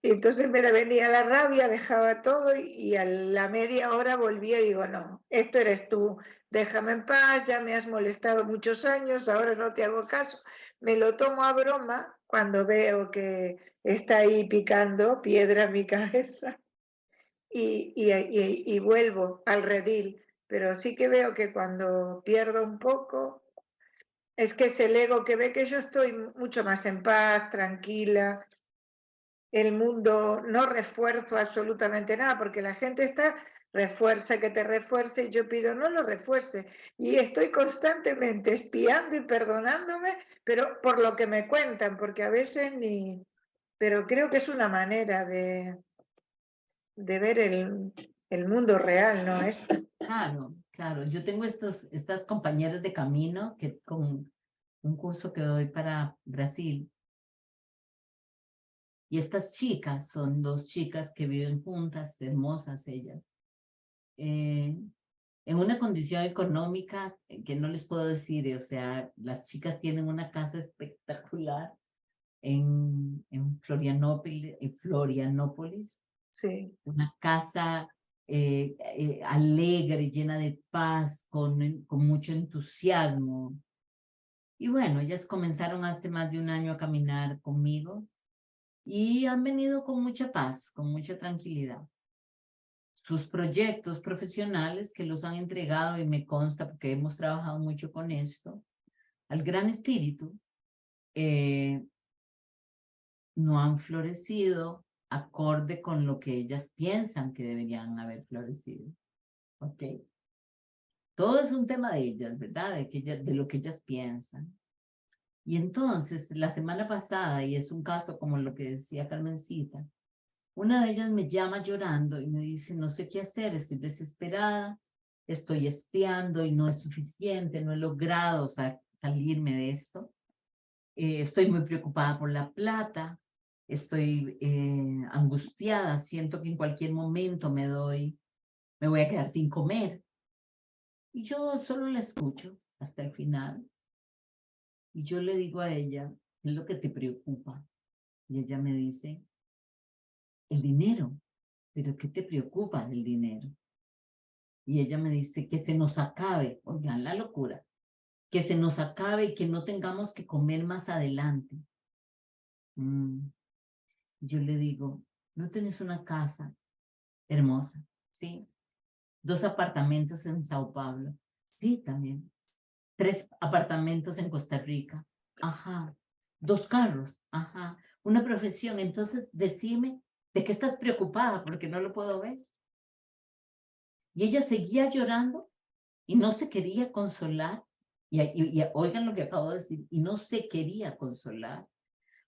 Entonces me venía la rabia, dejaba todo y a la media hora volvía y digo, no, esto eres tú, déjame en paz, ya me has molestado muchos años, ahora no te hago caso. Me lo tomo a broma cuando veo que está ahí picando piedra mi cabeza y vuelvo al redil. Pero sí que veo que cuando pierdo un poco, es que es el ego que ve que yo estoy mucho más en paz, tranquila. El mundo no refuerzo absolutamente nada, porque la gente está, refuerza que te refuerce, y yo pido no lo refuerce. Y estoy constantemente espiando y perdonándome, pero por lo que me cuentan, porque a veces ni... Pero creo que es una manera de ver el mundo real, ¿no? Claro, claro. Yo tengo estas compañeras de camino que con un curso que doy para Brasil. Y estas chicas son dos chicas que viven juntas, hermosas ellas, en una condición económica que no les puedo decir. O sea, las chicas tienen una casa espectacular en Florianópolis, Sí, una casa alegre, llena de paz, con mucho entusiasmo. Y bueno, ellas comenzaron hace más de un año a caminar conmigo y han venido con mucha paz, con mucha tranquilidad. Sus proyectos profesionales que los han entregado, y me consta porque hemos trabajado mucho con esto, al Gran Espíritu, no han florecido acorde con lo que ellas piensan que deberían haber florecido. ¿Ok? Todo es un tema de ellas, ¿verdad? De lo que ellas piensan. Y entonces, la semana pasada, y es un caso como lo que decía Carmencita, una de ellas me llama llorando y me dice, no sé qué hacer, estoy desesperada, estoy espiando y no es suficiente, no he logrado salirme de esto. Estoy muy preocupada por la plata, estoy angustiada, siento que en cualquier momento me voy a quedar sin comer. Y yo solo la escucho hasta el final. Y yo le digo a ella, ¿qué es lo que te preocupa? Y ella me dice, el dinero. ¿Pero qué te preocupa del dinero? Y ella me dice que se nos acabe, oigan la locura, que se nos acabe y que no tengamos que comer más adelante. Yo le digo, ¿no tienes una casa hermosa? Sí. 2 apartamentos en Sao Paulo. Sí, también. 3 apartamentos en Costa Rica. Ajá. 2 carros. Ajá. Una profesión. Entonces, decime, ¿de qué estás preocupada? Porque no lo puedo ver. Y ella seguía llorando y no se quería consolar. Y oigan lo que acabo de decir, y no se quería consolar,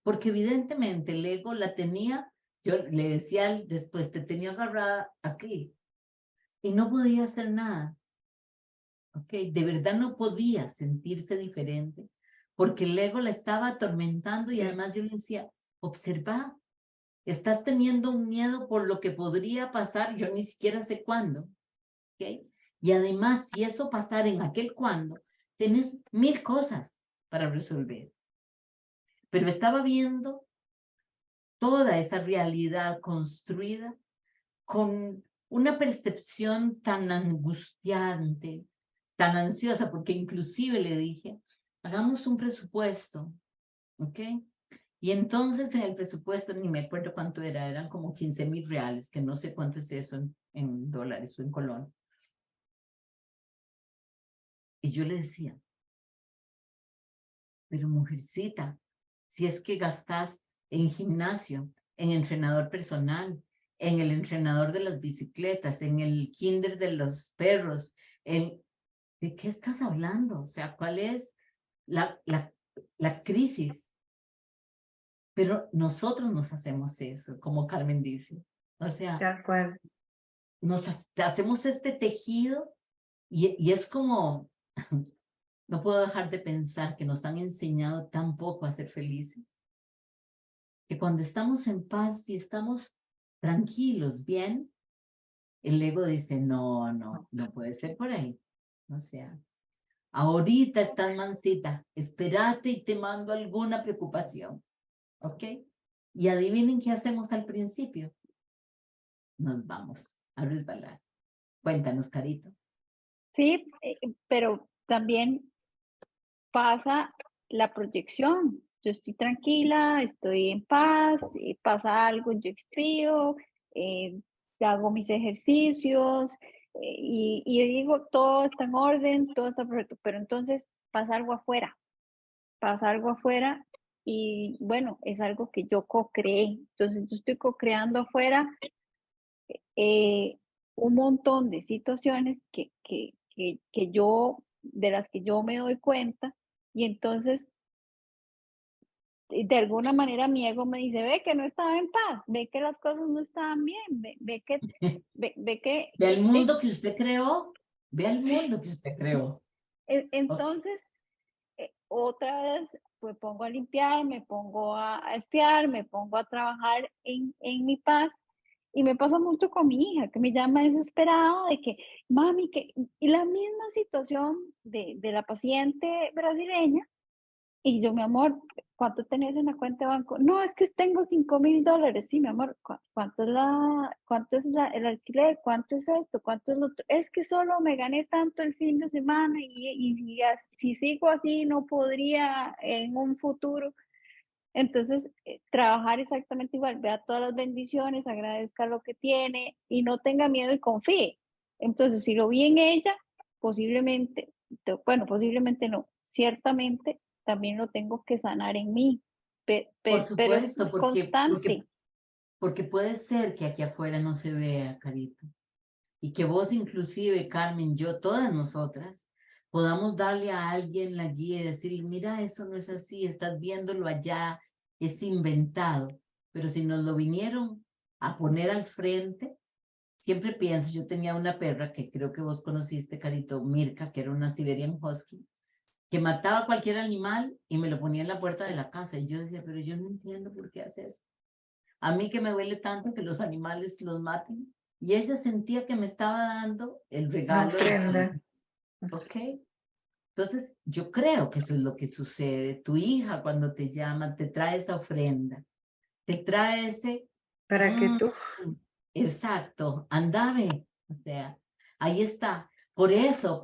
porque evidentemente el ego la tenía, yo le decía después, te tenía agarrada aquí, y no podía hacer nada, ¿ok? De verdad no podía sentirse diferente, porque el ego la estaba atormentando. Y además yo le decía, observa, estás teniendo un miedo por lo que podría pasar, yo ni siquiera sé cuándo, ¿ok? Y además, si eso pasara en aquel cuándo, tienes 1000 cosas para resolver. Pero estaba viendo toda esa realidad construida con una percepción tan angustiante, tan ansiosa, porque inclusive le dije, hagamos un presupuesto, ¿ok? Y entonces en el presupuesto, ni me acuerdo cuánto era, eran como 15,000 reales, que no sé cuánto es eso en dólares o en colones. Y yo le decía, pero mujercita, si es que gastas en gimnasio, en entrenador personal, en el entrenador de las bicicletas, en el kinder de los perros, ¿de qué estás hablando? O sea, ¿cuál es la crisis? Pero nosotros nos hacemos eso, como Carmen dice. O sea, tal cual. hacemos este tejido y es como, no puedo dejar de pensar que nos han enseñado tan poco a ser felices, que cuando estamos en paz y estamos tranquilos, bien, el ego dice, no, no, no puede ser por ahí. O sea, ahorita estás mansita, espérate y te mando alguna preocupación, ¿ok? Y adivinen qué hacemos al principio. Nos vamos a resbalar. Cuéntanos, Carito. Sí, pero también pasa la proyección. yo estoy tranquila, estoy en paz, pasa algo, yo expío, hago mis ejercicios y digo, todo está en orden, todo está perfecto, pero entonces pasa algo afuera y bueno, es algo que yo co-creé. Entonces yo estoy co-creando afuera un montón de situaciones que yo, de las que yo me doy cuenta y entonces de alguna manera mi ego me dice, ve que no estaba en paz, ve que las cosas no estaban bien, ve que, ve que, Ve al mundo que usted creó, ve al mundo que usted creó. entonces otra vez me pongo a limpiar, me pongo a espiar, me pongo a trabajar en mi paz. Y me pasa mucho con mi hija, que me llama desesperada de que, mami, y la misma situación de la paciente brasileña, y yo, mi amor, ¿cuánto tenés en la cuenta de banco? No, es que tengo $5,000. Sí, mi amor, cuánto es el alquiler? ¿Cuánto es esto? ¿Cuánto es lo otro? Es que solo me gané tanto el fin de semana y si sigo así no podría en un futuro. Entonces, trabajar exactamente igual, vea todas las bendiciones, agradezca lo que tiene y no tenga miedo y confíe. Entonces, si lo vi en ella, posiblemente, bueno, posiblemente no, ciertamente también lo tengo que sanar en mí, Por pero es supuesto, constante. porque puede ser que aquí afuera no se vea, Carito. Y que vos inclusive, Carmen, yo, todas nosotras, podamos darle a alguien la guía y decirle, mira, eso no es así, estás viéndolo allá, es inventado. Pero si nos lo vinieron a poner al frente, siempre pienso, yo tenía una perra que creo que vos conociste, Carito, Mirka, que era una Siberian Husky, que mataba a cualquier animal y me lo ponía en la puerta de la casa. Y yo decía, pero yo no entiendo por qué hace eso. A mí que me duele tanto que los animales los maten. Y ella sentía que me estaba dando el Una regalo de ofrenda. sangre. ¿Ok? Entonces, yo creo que eso es lo que sucede. Tu hija cuando te llama te trae esa ofrenda. Te trae ese... Para que tú, exacto, andame. O sea, ahí está. Por eso,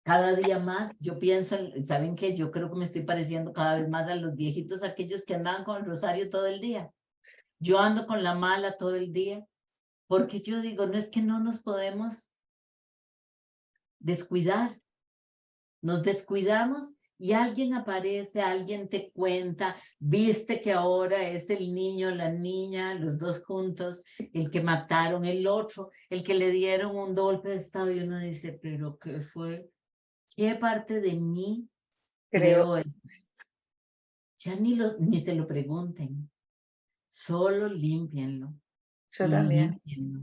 cada día más yo pienso, ¿saben qué? Yo creo que me estoy pareciendo cada vez más a los viejitos, aquellos que andaban con el rosario todo el día. Yo ando con la mala todo el día, porque yo digo, no es que no nos podemos descuidar, nos descuidamos y alguien aparece, alguien te cuenta, viste que ahora es el niño, la niña, los dos juntos, el que mataron, el otro, el que le dieron un golpe de estado y uno dice, pero ¿qué fue? ¿Qué parte de mí creo. creó eso? Ya ni se lo pregunten, solo límpienlo Yo y también. límpienlo.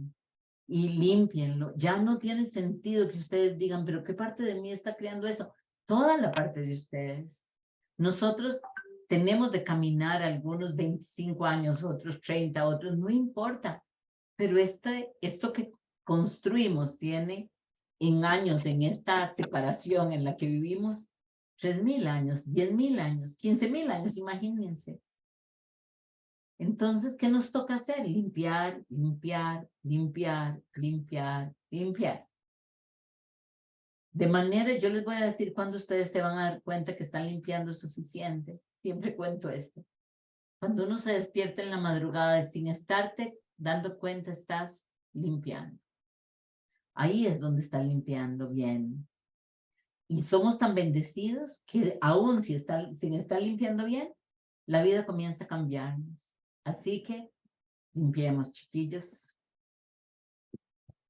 Y límpienlo. Ya no tiene sentido que ustedes digan, pero ¿qué parte de mí está creando eso? Toda la parte de ustedes. Nosotros tenemos de caminar algunos 25 años, otros 30, otros, no importa. Pero esto que construimos tiene en años, en esta separación en la que vivimos, 3,000 años, 10,000 años, 15,000 años, imagínense. Entonces, ¿qué nos toca hacer? Limpiar, limpiar, limpiar, limpiar, limpiar. De manera, yo les voy a decir cuando ustedes se van a dar cuenta que están limpiando suficiente. Siempre cuento esto. Cuando uno se despierta en la madrugada sin estarte dando cuenta, estás limpiando. Ahí es donde están limpiando bien. Y somos tan bendecidos que aún sin estar limpiando bien, la vida comienza a cambiarnos. Así que limpiemos, chiquillos.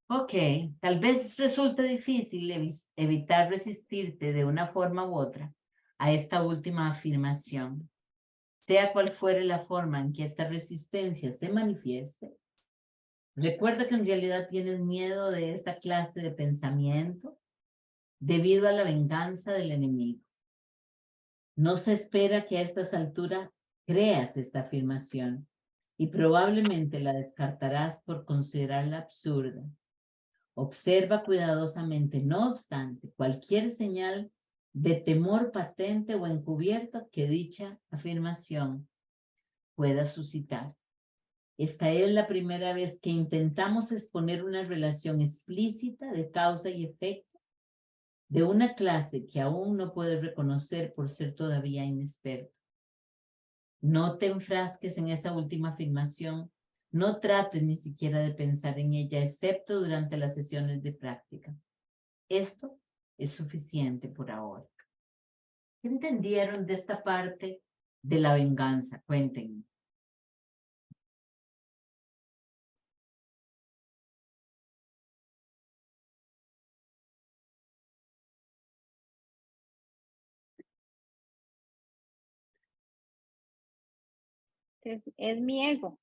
Ok, tal vez resulte difícil evitar resistirte de una forma u otra a esta última afirmación. Sea cual fuere la forma en que esta resistencia se manifieste, recuerda que en realidad tienes miedo de esta clase de pensamiento debido a la venganza del enemigo. No se espera que a estas alturas creas esta afirmación y probablemente la descartarás por considerarla absurda. Observa cuidadosamente, no obstante, cualquier señal de temor patente o encubierto que dicha afirmación pueda suscitar. Esta es la primera vez que intentamos exponer una relación explícita de causa y efecto de una clase que aún no puedes reconocer por ser todavía inexperto. No te enfrasques en esa última afirmación, no trates ni siquiera de pensar en ella, excepto durante las sesiones de práctica. Esto es suficiente por ahora. ¿Qué entendieron de esta parte de la venganza? Cuéntenme. Es mi ego.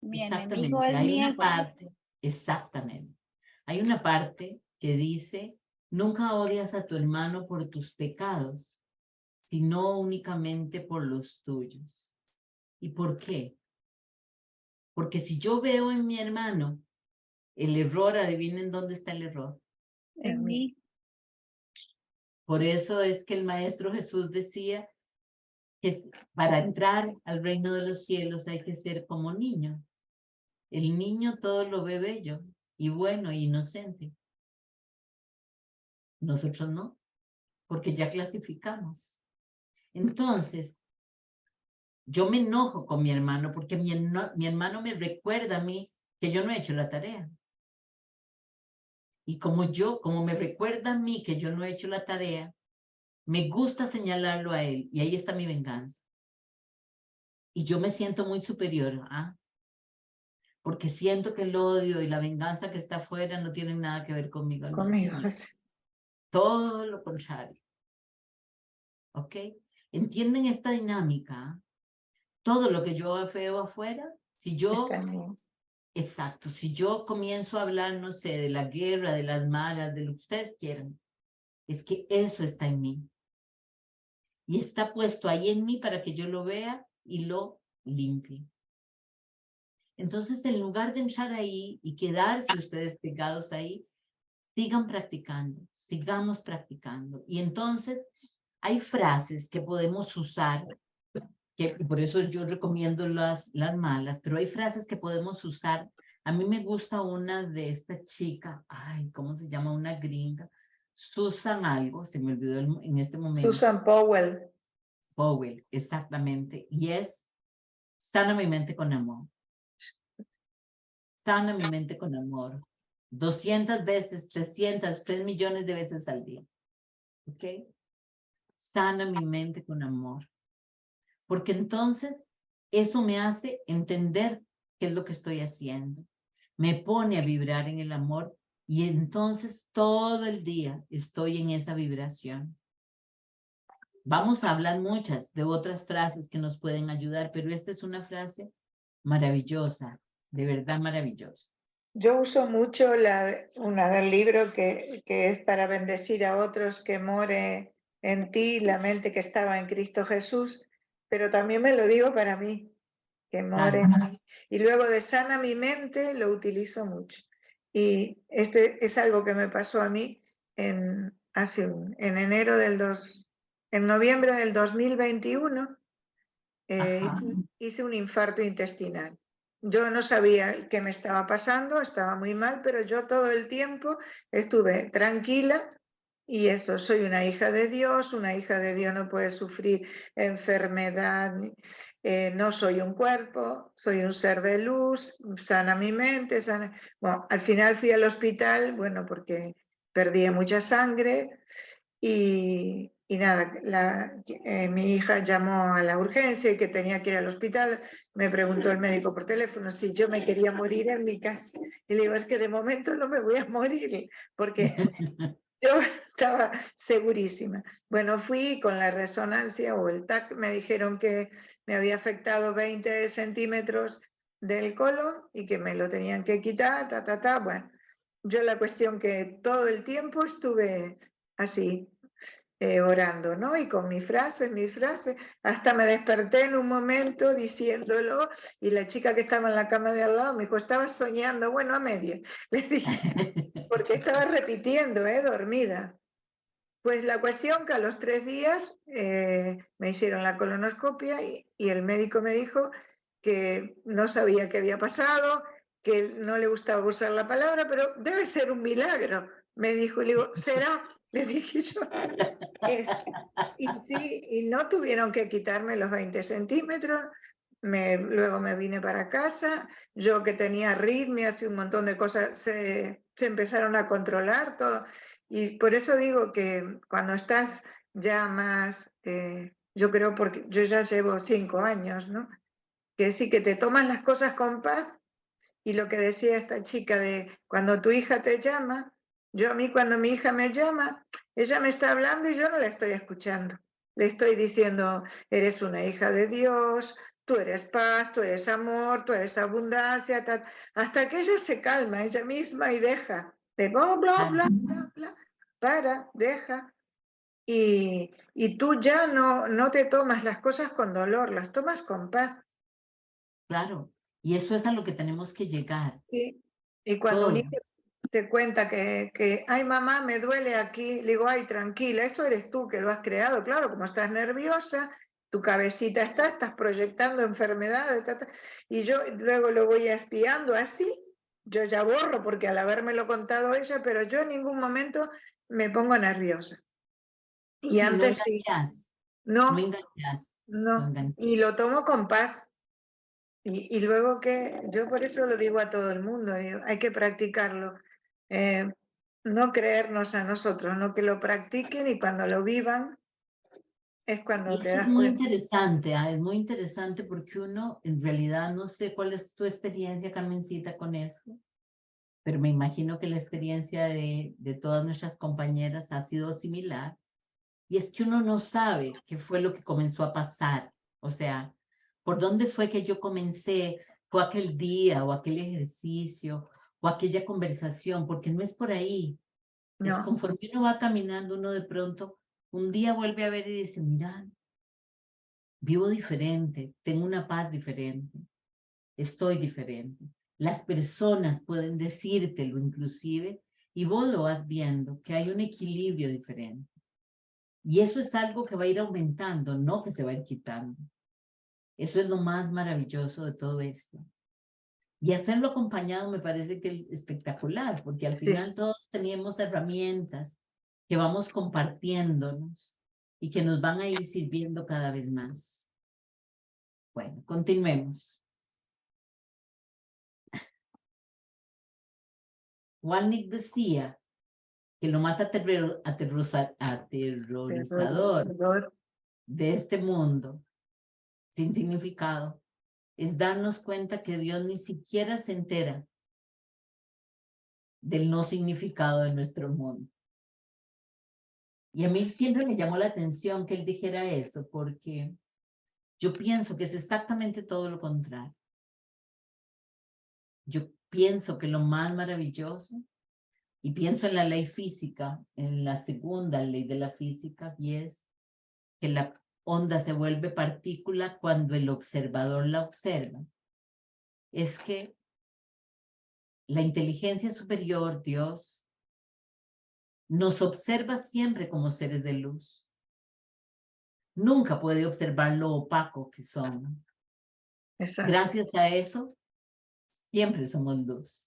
Mi enemigo Exactamente, es hay mi una ego. parte, exactamente. Hay una parte que dice, nunca odias a tu hermano por tus pecados, sino únicamente por los tuyos. ¿Y por qué? Porque si yo veo en mi hermano el error, adivinen dónde está el error. En mí. Por eso es que el Maestro Jesús decía que para entrar al reino de los cielos hay que ser como niño. El niño todo lo ve bello y bueno e inocente. Nosotros no, porque ya clasificamos. Entonces, yo me enojo con mi hermano porque mi hermano me recuerda a mí que yo no he hecho la tarea. Y como me recuerda a mí que yo no he hecho la tarea, me gusta señalarlo a él y ahí está mi venganza. Y yo me siento muy superior, porque siento que el odio y la venganza que está afuera no tienen nada que ver conmigo. Conmigo. Todo lo contrario. ¿Ok? ¿Entienden esta dinámica? Todo lo que yo veo afuera, si yo, Está en mí. exacto, si yo comienzo a hablar, no sé, de la guerra, de las malas, de lo que ustedes quieran, es que eso está en mí. Y está puesto ahí en mí para que yo lo vea y lo limpie. Entonces, en lugar de entrar ahí y quedarse ustedes pegados ahí, sigan practicando, sigamos practicando. Y entonces, hay frases que podemos usar, que por eso yo recomiendo las malas, pero hay frases que podemos usar. A mí me gusta una de esta chica, ¿cómo se llama? Una gringa, Susan algo, se me olvidó en este momento. Susan Powell. Powell, exactamente, y es, sana mi mente con amor. Sana mi mente con amor. 200 veces, 300, 3 millones de veces al día. ¿Ok? Sana mi mente con amor. Porque entonces eso me hace entender qué es lo que estoy haciendo. Me pone a vibrar en el amor y entonces todo el día estoy en esa vibración. Vamos a hablar muchas de otras frases que nos pueden ayudar, pero esta es una frase maravillosa, de verdad maravillosa. Yo uso mucho una del libro que es para bendecir a otros, que more en ti la mente que estaba en Cristo Jesús, pero también me lo digo para mí, que more en mí. Y luego de sana mi mente lo utilizo mucho. Y este es algo que me pasó a mí en noviembre del 2021, hice un infarto intestinal. Yo no sabía qué me estaba pasando, estaba muy mal, pero yo todo el tiempo estuve tranquila y eso, soy una hija de Dios no puede sufrir enfermedad, no soy un cuerpo, soy un ser de luz, sana mi mente, sana... Bueno, al final fui al hospital, bueno, porque perdí mucha sangre y nada, mi hija llamó a la urgencia y que tenía que ir al hospital. Me preguntó el médico por teléfono si yo me quería morir en mi casa. Y le digo, es que de momento no me voy a morir, porque yo estaba segurísima. Bueno, fui con la resonancia o el TAC, me dijeron que me había afectado 20 centímetros del colon y que me lo tenían que quitar, Bueno, yo la cuestión que todo el tiempo estuve así, orando, ¿no? Y con mis frases, hasta me desperté en un momento diciéndolo y la chica que estaba en la cama de al lado me dijo, estabas soñando, bueno, a medias, le dije, porque estaba repitiendo, dormida. Pues la cuestión que a los 3 días me hicieron la colonoscopia y el médico me dijo que no sabía qué había pasado, que no le gustaba usar la palabra, pero debe ser un milagro, me dijo. Y le digo, será, Le dije yo. Y sí, y no tuvieron que quitarme los 20 centímetros. Luego me vine para casa. Yo que tenía arritmias y un montón de cosas, se empezaron a controlar todo. Y por eso digo que cuando estás ya más, yo creo porque yo ya llevo 5 años, ¿no? Que sí que te tomas las cosas con paz. Y lo que decía esta chica de cuando tu hija te llama, yo a mí cuando mi hija me llama, ella me está hablando y yo no la estoy escuchando. Le estoy diciendo, eres una hija de Dios, tú eres paz, tú eres amor, tú eres abundancia, tal, hasta que ella se calma ella misma y deja de bla, bla, bla, bla, bla, para, deja. Y tú ya no te tomas las cosas con dolor, las tomas con paz. Claro, y eso es a lo que tenemos que llegar. Sí. Y cuando un Todo. hijo te cuenta que, ay mamá, me duele aquí, le digo, ay, tranquila, eso eres tú que lo has creado, claro, como estás nerviosa, tu cabecita estás proyectando enfermedades, y yo luego lo voy espiando así, yo ya borro porque al habérmelo contado ella, pero yo en ningún momento me pongo nerviosa. Y Y no antes sí, enganchas, no no, enganchas, no no, enganchas. y lo tomo con paz. Y luego que yo por eso lo digo a todo el mundo, digo, hay que practicarlo. No creernos a nosotros, no que lo practiquen y cuando lo vivan es cuando Y te eso es das muy cuenta. interesante, es muy interesante porque uno, en realidad, no sé cuál es tu experiencia, Carmencita, con esto, pero me imagino que la experiencia de todas nuestras compañeras ha sido similar. Y es que uno no sabe qué fue lo que comenzó a pasar. O sea, por dónde fue que yo comencé, fue aquel día o aquel ejercicio o aquella conversación, porque no es por ahí. Es No, conforme uno va caminando, uno de pronto un día vuelve a ver y dice, mira, vivo diferente, tengo una paz diferente, estoy diferente. Las personas pueden decírtelo inclusive y vos lo vas viendo, que hay un equilibrio diferente. Y eso es algo que va a ir aumentando, no que se va a ir quitando. Eso es lo más maravilloso de todo esto. Y hacerlo acompañado me parece que es espectacular, porque al sí. final todos tenemos herramientas que vamos compartiéndonos y que nos van a ir sirviendo cada vez más. Bueno, continuemos. Walnick decía que lo más aterrorizador de este mundo sin significado es darnos cuenta que Dios ni siquiera se entera del no significado de nuestro mundo. Y a mí siempre me llamó la atención que él dijera eso, porque yo pienso que es exactamente todo lo contrario. Yo pienso que lo más maravilloso, y pienso en la ley física, en la segunda ley de la física, y es que la onda se vuelve partícula cuando el observador la observa. Es que la inteligencia superior, Dios, nos observa siempre como seres de luz. Nunca puede observar lo opaco que somos. Exacto. Gracias a eso, siempre somos luz.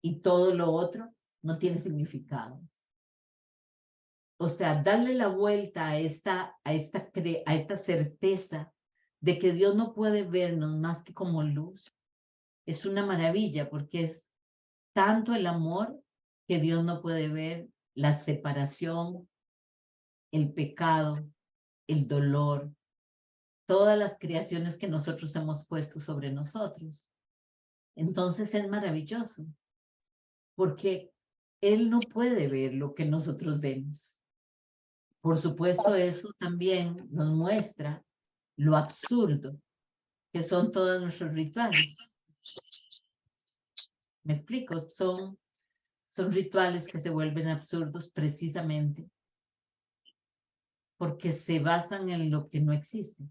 Y todo lo otro no tiene significado. O sea, darle la vuelta a esta certeza de que Dios no puede vernos más que como luz, es una maravilla porque es tanto el amor que Dios no puede ver, la separación, el pecado, el dolor, todas las creaciones que nosotros hemos puesto sobre nosotros. Entonces es maravilloso, porque Él no puede ver lo que nosotros vemos. Por supuesto, eso también nos muestra lo absurdo que son todos nuestros rituales. ¿Me explico? Son rituales que se vuelven absurdos precisamente porque se basan en lo que no existe.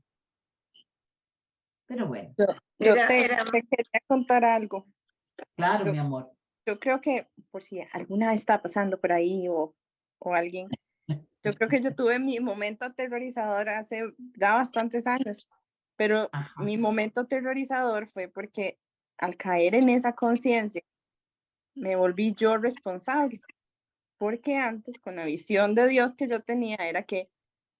Pero bueno, Yo Era, te era, quería contar algo. claro, Yo, mi amor. yo creo que, por si alguna vez está pasando por ahí o alguien, yo creo que yo tuve mi momento aterrorizador hace ya bastantes años, pero Ajá. mi momento aterrorizador fue porque al caer en esa conciencia, me volví yo responsable, porque antes con la visión de Dios que yo tenía era que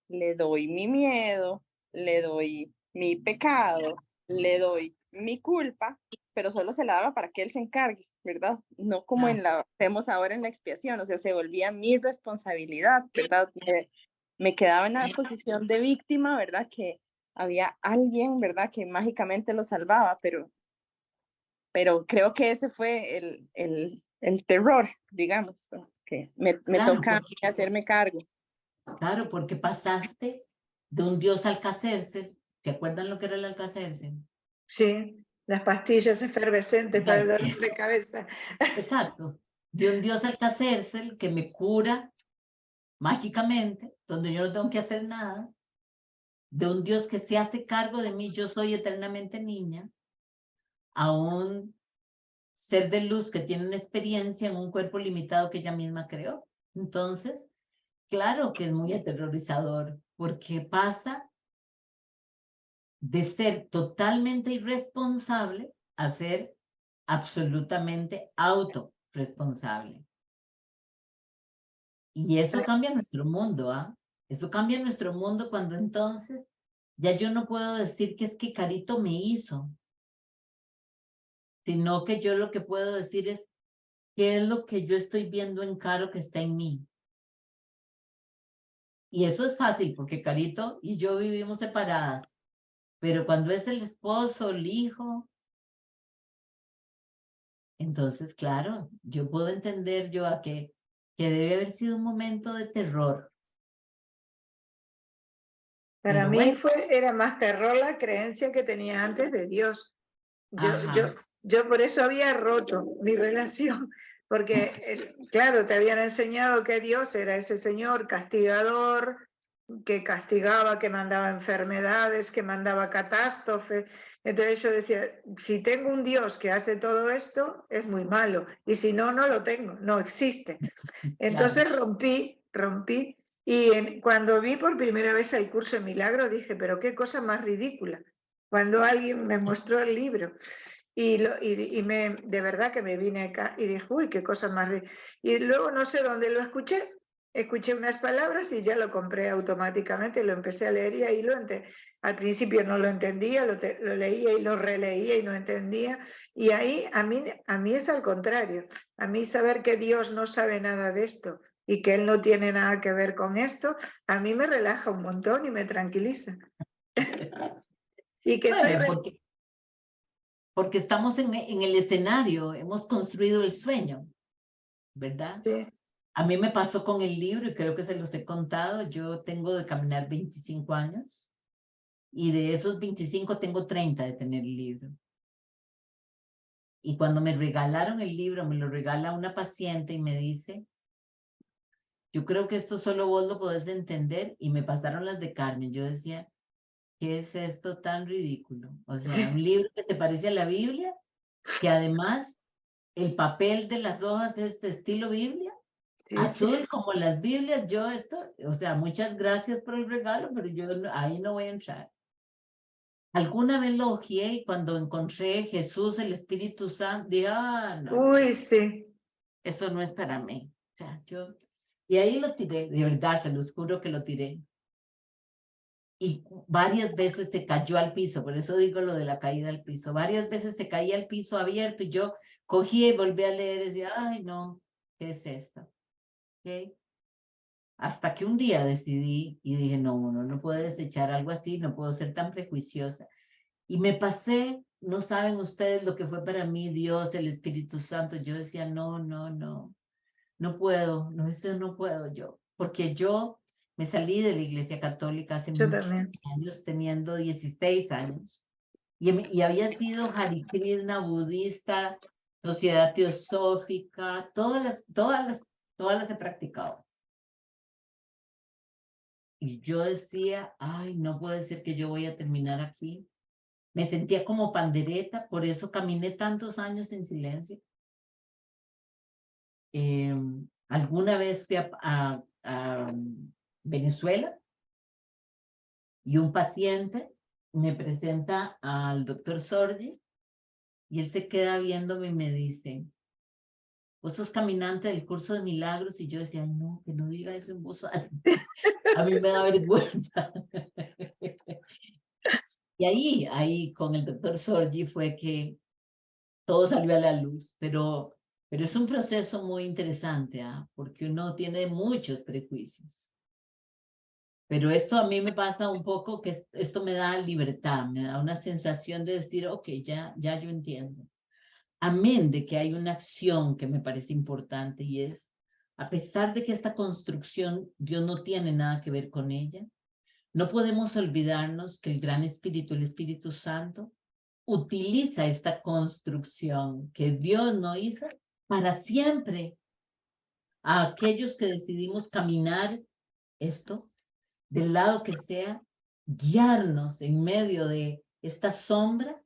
le doy mi miedo, le doy mi pecado, le doy mi culpa, pero solo se la daba para que Él se encargue, ¿verdad? No como Ah, en la hacemos ahora en la expiación, o sea, se volvía mi responsabilidad, ¿verdad? Me quedaba en la posición de víctima, ¿verdad? Que había alguien, ¿verdad? Que mágicamente lo salvaba, pero creo que ese fue el terror, digamos, ¿no? Que me claro, toca a mí hacerme cargo. claro, porque pasaste de un Dios Alcacercer. ¿Se acuerdan lo que era el Alcacercer? Sí, las pastillas efervescentes para el Exacto, dolor de cabeza. exacto. De un Dios Alcacercer que me cura mágicamente, donde yo no tengo que hacer nada, de un Dios que se hace cargo de mí, yo soy eternamente niña, a un ser de luz que tiene una experiencia en un cuerpo limitado que ella misma creó. Entonces, claro que es muy aterrorizador, porque pasa de ser totalmente irresponsable a ser absolutamente autorresponsable. Y eso cambia nuestro mundo, ¿ah? Eso cambia nuestro mundo cuando entonces ya yo no puedo decir que es que Carito me hizo, sino que yo lo que puedo decir es qué es lo que yo estoy viendo en Caro que está en mí. Y eso es fácil porque Carito y yo vivimos separadas, pero cuando es el esposo, el hijo, entonces, claro, yo puedo entender yo a que debe haber sido un momento de terror. Para Pero mí bueno, era más terror la creencia que tenía antes de Dios. Yo, yo, ajá, yo por eso había roto mi relación, porque, claro, te habían enseñado que Dios era ese señor castigador, que castigaba, que mandaba enfermedades, que mandaba catástrofes. Entonces yo decía, si tengo un Dios que hace todo esto, es muy malo, y si no, no lo tengo, no existe. claro. Entonces rompí, y cuando vi por primera vez el curso de milagros dije, pero qué cosa más ridícula, cuando alguien me mostró el libro. De verdad que me vine acá y dije, uy, qué cosa más ridícula. Y luego no sé dónde lo escuché unas palabras y ya lo compré automáticamente, lo empecé a leer y ahí al principio no lo entendía, lo leía y lo releía y no entendía. Y ahí a mí es al contrario. A mí saber que Dios no sabe nada de esto y que Él no tiene nada que ver con esto, a mí me relaja un montón y me tranquiliza. Y que soy... Bueno, porque estamos en el escenario, hemos construido el sueño, ¿verdad? A mí me pasó con el libro y creo que se los he contado. Yo tengo de caminar 25 años y de esos 25 tengo 30 de tener el libro. Y cuando me regalaron el libro, me lo regala una paciente y me dice, yo creo que esto solo vos lo podés entender y me pasaron las de Carmen. Yo decía, ¿qué es esto tan ridículo? O sea, un Sí, libro que se parece a la Biblia, que además el papel de las hojas es de estilo Biblia, sí, sí. azul como las Biblias. Yo esto, o sea, muchas gracias por el regalo, pero yo ahí no voy a entrar. Alguna vez lo ojeé y cuando encontré Jesús, el Espíritu Santo, dije, ah, no, Uy, sí. eso no es para mí. O sea, y ahí lo tiré, de verdad, se los juro que lo tiré. Y varias veces se cayó al piso, por eso digo lo de la caída al piso. Varias veces se caía al piso abierto y yo cogía y volví a leer y decía, ay, no, ¿qué es esto? ¿Okay? Hasta que un día decidí y dije, no, uno no puede desechar algo así, no puedo ser tan prejuiciosa. Y me pasé, no saben ustedes lo que fue para mí Dios, el Espíritu Santo. Yo decía, no, no, no, no puedo, no, eso no puedo yo, porque yo me salí de la Iglesia Católica hace Yo muchos también. años, teniendo 16 años, y había sido Hare Krishna, budista, sociedad teosófica, todas las he practicado. Y yo decía, ay, no puede ser que yo voy a terminar aquí. Me sentía como pandereta, por eso caminé tantos años en silencio. Alguna vez fui a Venezuela y un paciente me presenta al doctor Sordi y él se queda viéndome y me dice, vos sos caminante del curso de milagros, y yo decía, no, que no diga eso en voz alta. A mí me da vergüenza. Y ahí con el doctor Sorgi fue que todo salió a la luz, pero es un proceso muy interesante, porque uno tiene muchos prejuicios. Pero esto a mí me pasa un poco que esto me da libertad, me da una sensación de decir, ok, ya yo entiendo. Amén de que hay una acción que me parece importante, y es, a pesar de que esta construcción Dios no tiene nada que ver con ella, no podemos olvidarnos que el Gran Espíritu, el Espíritu Santo, utiliza esta construcción que Dios no hizo para siempre. A aquellos que decidimos caminar esto, del lado que sea, guiarnos en medio de esta sombra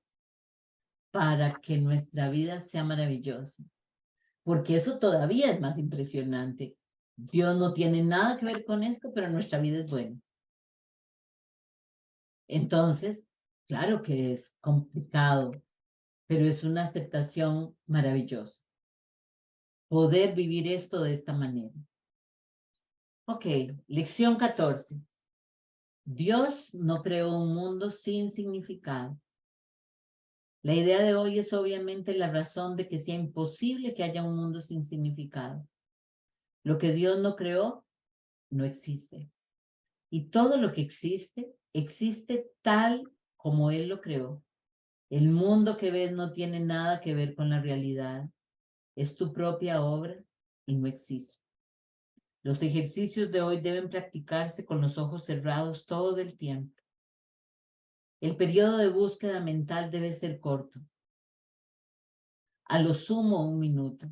para que nuestra vida sea maravillosa. Porque eso todavía es más impresionante. Dios no tiene nada que ver con esto, pero nuestra vida es buena. Entonces, claro que es complicado, pero es una aceptación maravillosa. Poder vivir esto de esta manera. Ok, lección 14. Dios no creó un mundo sin significado. La idea de hoy es obviamente la razón de que sea imposible que haya un mundo sin significado. Lo que Dios no creó, no existe. Y todo lo que existe, existe tal como Él lo creó. El mundo que ves no tiene nada que ver con la realidad. Es tu propia obra y no existe. Los ejercicios de hoy deben practicarse con los ojos cerrados todo el tiempo. El periodo de búsqueda mental debe ser corto. A lo sumo 1 minuto.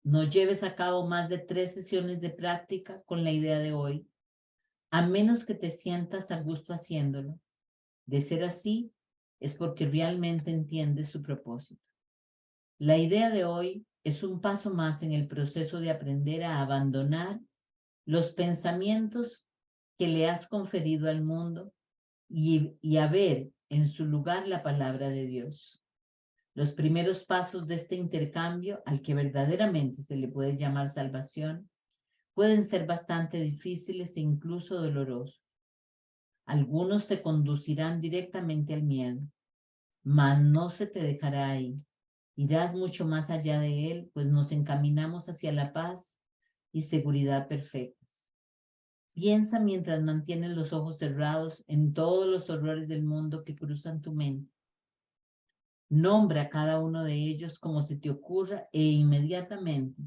No lleves a cabo más de 3 sesiones de práctica con la idea de hoy, a menos que te sientas a gusto haciéndolo. De ser así, es porque realmente entiendes su propósito. La idea de hoy es un paso más en el proceso de aprender a abandonar los pensamientos que le has conferido al mundo y a ver en su lugar la palabra de Dios. Los primeros pasos de este intercambio, al que verdaderamente se le puede llamar salvación, pueden ser bastante difíciles e incluso dolorosos. Algunos te conducirán directamente al miedo, mas no se te dejará ahí. Irás mucho más allá de él, pues nos encaminamos hacia la paz y seguridad perfectas. Piensa mientras mantienes los ojos cerrados en todos los horrores del mundo que cruzan tu mente. Nombra cada uno de ellos como se te ocurra e inmediatamente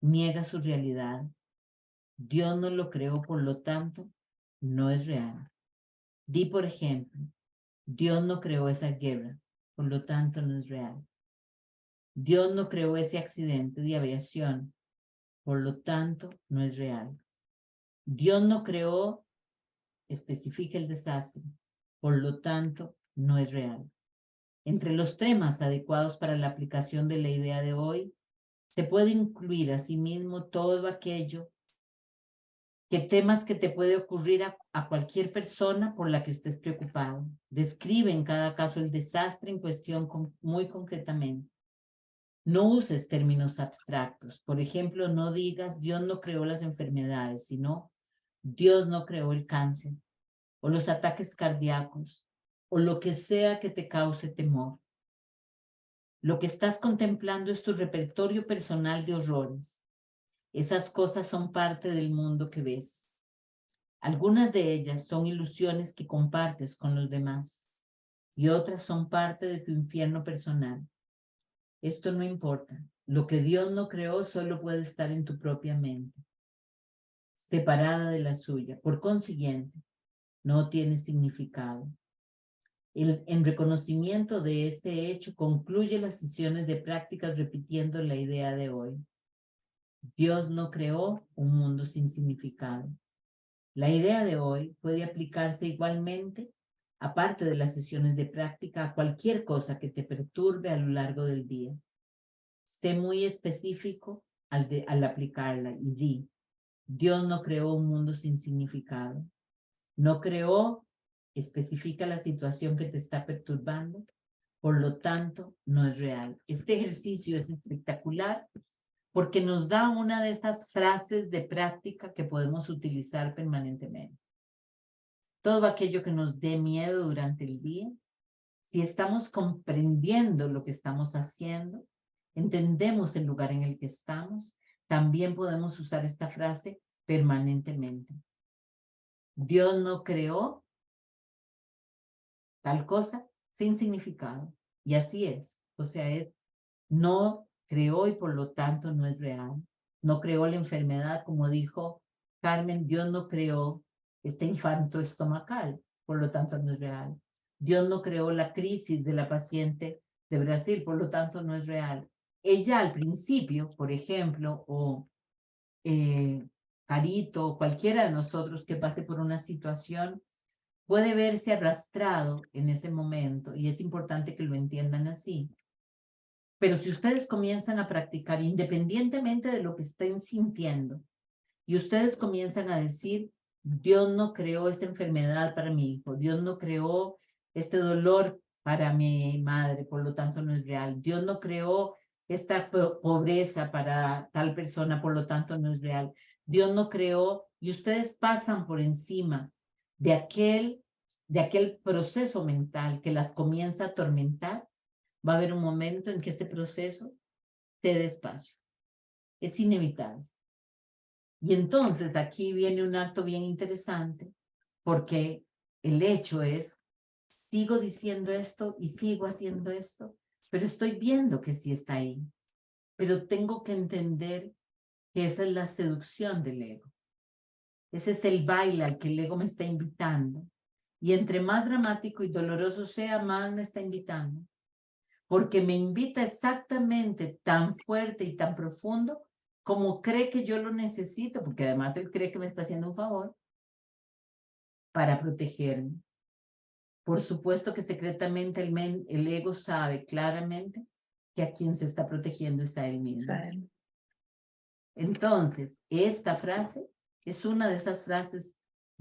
niega su realidad. Dios no lo creó, por lo tanto, no es real. Di, por ejemplo, Dios no creó esa guerra, por lo tanto no es real. Dios no creó ese accidente de aviación, por lo tanto no es real. Dios no creó, especifica el desastre, por lo tanto no es real. Entre los temas adecuados para la aplicación de la idea de hoy, se puede incluir asimismo todo aquello temas que te puede ocurrir a cualquier persona por la que estés preocupado. Describe en cada caso el desastre en cuestión muy concretamente. No uses términos abstractos. Por ejemplo, no digas Dios no creó las enfermedades, sino Dios no creó el cáncer o los ataques cardíacos o lo que sea que te cause temor. Lo que estás contemplando es tu repertorio personal de horrores. Esas cosas son parte del mundo que ves. Algunas de ellas son ilusiones que compartes con los demás y otras son parte de tu infierno personal. Esto no importa. Lo que Dios no creó solo puede estar en tu propia mente, separada de la suya. Por consiguiente, no tiene significado. En reconocimiento de este hecho, concluye las sesiones de prácticas repitiendo la idea de hoy. Dios no creó un mundo sin significado. La idea de hoy puede aplicarse igualmente, aparte de las sesiones de práctica, a cualquier cosa que te perturbe a lo largo del día. Sé muy específico al aplicarla y di, Dios no creó un mundo sin significado. No creó, especifica la situación que te está perturbando, por lo tanto, no es real. Este ejercicio es espectacular porque nos da una de esas frases de práctica que podemos utilizar permanentemente. Todo aquello que nos dé miedo durante el día, si estamos comprendiendo lo que estamos haciendo, entendemos el lugar en el que estamos, también podemos usar esta frase permanentemente. Dios no creó tal cosa sin significado. Y así es. O sea, no creó y por lo tanto no es real. No creó la enfermedad, como dijo Carmen, Dios no creó este infarto estomacal, por lo tanto no es real. Dios no creó la crisis de la paciente de Brasil, por lo tanto no es real. Ella al principio, por ejemplo, o Carito, o cualquiera de nosotros que pase por una situación, puede verse arrastrado en ese momento y es importante que lo entiendan así. Pero si ustedes comienzan a practicar independientemente de lo que estén sintiendo y ustedes comienzan a decir, Dios no creó esta enfermedad para mi hijo, Dios no creó este dolor para mi madre, por lo tanto no es real. Dios no creó esta pobreza para tal persona, por lo tanto no es real. Dios no creó, y ustedes pasan por encima de aquel proceso mental que las comienza a atormentar, va a haber un momento en que ese proceso se dé espacio. Es inevitable. Y entonces aquí viene un acto bien interesante, porque el hecho es, sigo diciendo esto y sigo haciendo esto, pero estoy viendo que sí está ahí. Pero tengo que entender que esa es la seducción del ego. Ese es el baile al que el ego me está invitando. Y entre más dramático y doloroso sea, más me está invitando. Porque me invita exactamente tan fuerte y tan profundo como cree que yo lo necesito, porque además él cree que me está haciendo un favor para protegerme. Por supuesto que secretamente el ego sabe claramente que a quien se está protegiendo es a él mismo. Entonces, esta frase es una de esas frases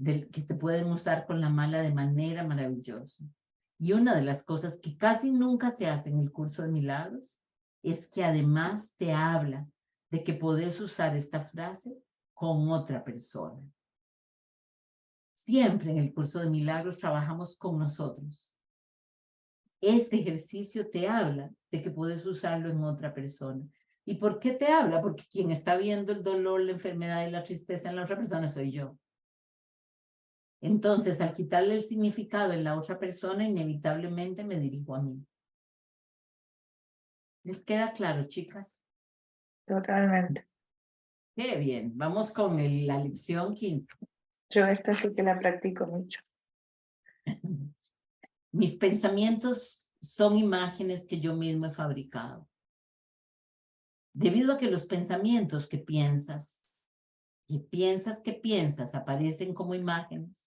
que se pueden usar con la mala de manera maravillosa. Y una de las cosas que casi nunca se hace en el curso de milagros es que además te habla de que podés usar esta frase con otra persona. Siempre en el curso de milagros trabajamos con nosotros. Este ejercicio te habla de que puedes usarlo en otra persona. ¿Y por qué te habla? Porque quien está viendo el dolor, la enfermedad y la tristeza en la otra persona soy yo. Entonces, al quitarle el significado en la otra persona, inevitablemente me dirijo a mí. ¿Les queda claro, chicas? Totalmente. Qué bien. Vamos con la lección 15. Yo esta sí que la practico mucho. Mis pensamientos son imágenes que yo mismo he fabricado. Debido a que los pensamientos que piensas aparecen como imágenes,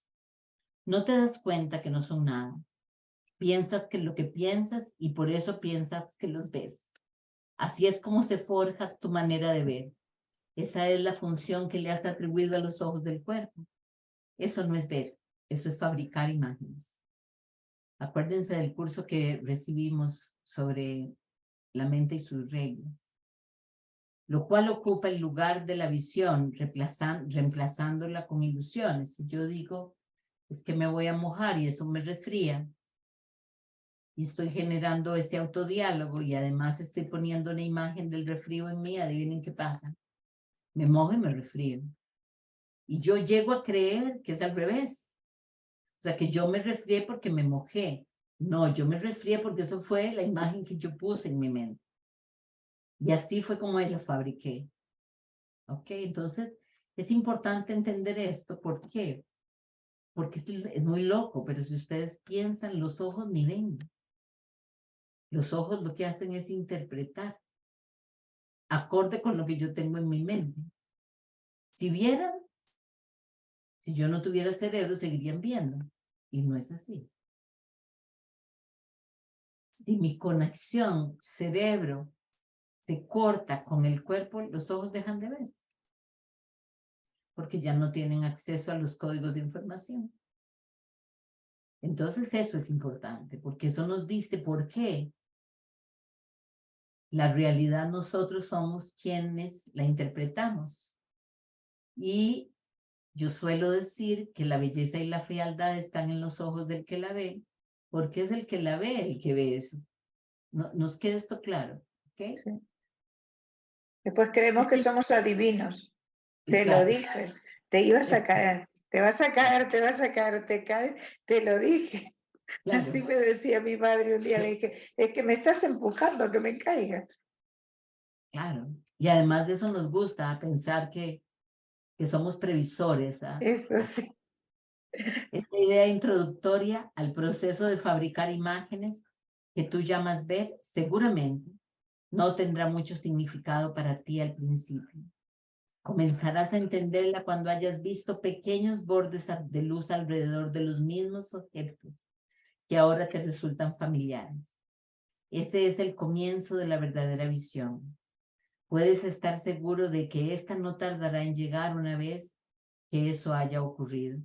no te das cuenta que no son nada. Piensas que lo que piensas y por eso piensas que los ves. Así es como se forja tu manera de ver. Esa es la función que le has atribuido a los ojos del cuerpo. Eso no es ver, eso es fabricar imágenes. Acuérdense del curso que recibimos sobre la mente y sus reglas, lo cual ocupa el lugar de la visión, reemplazándola con ilusiones. Si yo digo, es que me voy a mojar y eso me resfría, y estoy generando ese autodiálogo y además estoy poniendo una imagen del resfrío en mí, adivinen qué pasa. Me mojo y me resfrío. Y yo llego a creer que es al revés. O sea, que yo me resfrié porque me mojé. No, yo me resfrié porque eso fue la imagen que yo puse en mi mente. Y así fue como la fabriqué. ¿Ok? Entonces, es importante entender esto. ¿Por qué? Porque es muy loco, pero si ustedes piensan, los ojos ni ven. Los ojos lo que hacen es interpretar, acorde con lo que yo tengo en mi mente. Si vieran, si yo no tuviera cerebro, seguirían viendo. Y no es así. Si mi conexión cerebro se corta con el cuerpo, los ojos dejan de ver. Porque ya no tienen acceso a los códigos de información. Entonces eso es importante, porque eso nos dice por qué La realidad nosotros somos quienes la interpretamos. Y yo suelo decir que la belleza y la fealdad están en los ojos del que la ve, porque es el que la ve el que ve eso. ¿Nos queda esto claro? ¿Okay? Sí. Después creemos que somos adivinos. Te lo Exacto. dije, te ibas a caer, te vas a caer, te vas a caer, te caes, te lo dije. Claro. Así me decía mi madre un día, le dije, es que me estás empujando a que me caiga. Claro. Y además de eso nos gusta pensar que somos previsores. ¿Ah? Eso sí. Esta idea introductoria al proceso de fabricar imágenes que tú llamas ver, seguramente no tendrá mucho significado para ti al principio. Comenzarás a entenderla cuando hayas visto pequeños bordes de luz alrededor de los mismos objetos que ahora te resultan familiares. Este es el comienzo de la verdadera visión. Puedes estar seguro de que esta no tardará en llegar una vez que eso haya ocurrido.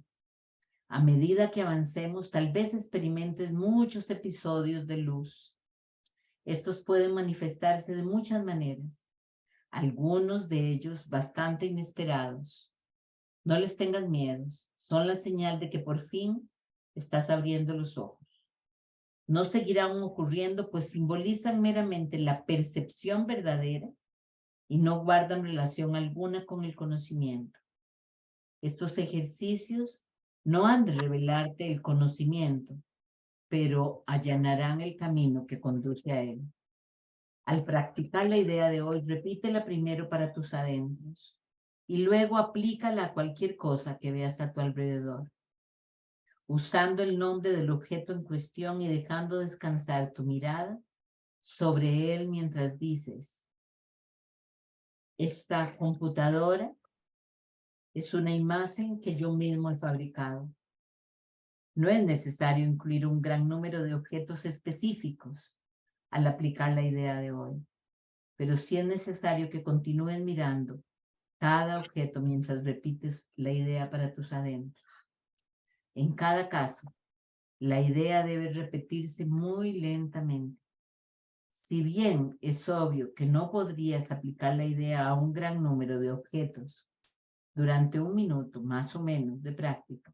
A medida que avancemos, tal vez experimentes muchos episodios de luz. Estos pueden manifestarse de muchas maneras, algunos de ellos bastante inesperados. No les tengas miedos, son la señal de que por fin estás abriendo los ojos. No seguirán ocurriendo, pues simbolizan meramente la percepción verdadera y no guardan relación alguna con el conocimiento. Estos ejercicios no han de revelarte el conocimiento, pero allanarán el camino que conduce a él. Al practicar la idea de hoy, repítela primero para tus adentros y luego aplícala a cualquier cosa que veas a tu alrededor, usando el nombre del objeto en cuestión y dejando descansar tu mirada sobre él mientras dices: esta computadora es una imagen que yo mismo he fabricado. No es necesario incluir un gran número de objetos específicos al aplicar la idea de hoy, pero sí es necesario que continúes mirando cada objeto mientras repites la idea para tus adentros. En cada caso, la idea debe repetirse muy lentamente. Si bien es obvio que no podrías aplicar la idea a un gran número de objetos durante 1 minuto más o menos de práctica,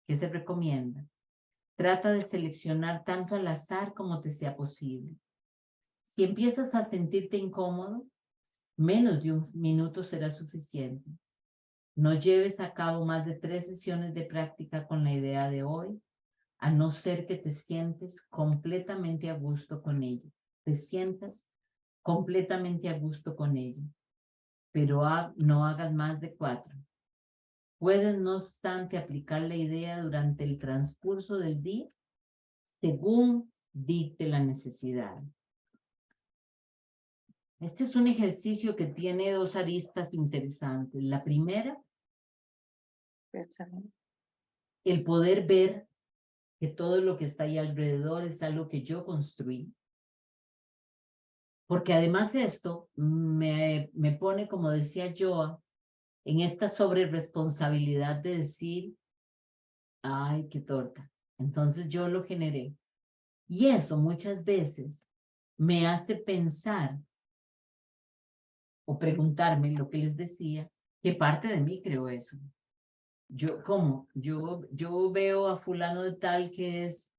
que se recomienda, trata de seleccionar tanto al azar como te sea posible. Si empiezas a sentirte incómodo, menos de 1 minuto será suficiente. No lleves a cabo más de 3 sesiones de práctica con la idea de hoy, a no ser que te sientes completamente a gusto con ella. Te sientas completamente a gusto con ella, pero no hagas más de 4. Puedes, no obstante, aplicar la idea durante el transcurso del día según dicte la necesidad. Este es un ejercicio que tiene 2 aristas interesantes. La primera, el poder ver que todo lo que está ahí alrededor es algo que yo construí. Porque además esto me pone, como decía Joa, en esta sobreresponsabilidad de decir: ay, qué torta. Entonces yo lo generé. Y eso muchas veces me hace pensar o preguntarme lo que les decía, qué parte de mí creó eso. ¿Cómo? Yo veo a fulano de tal que es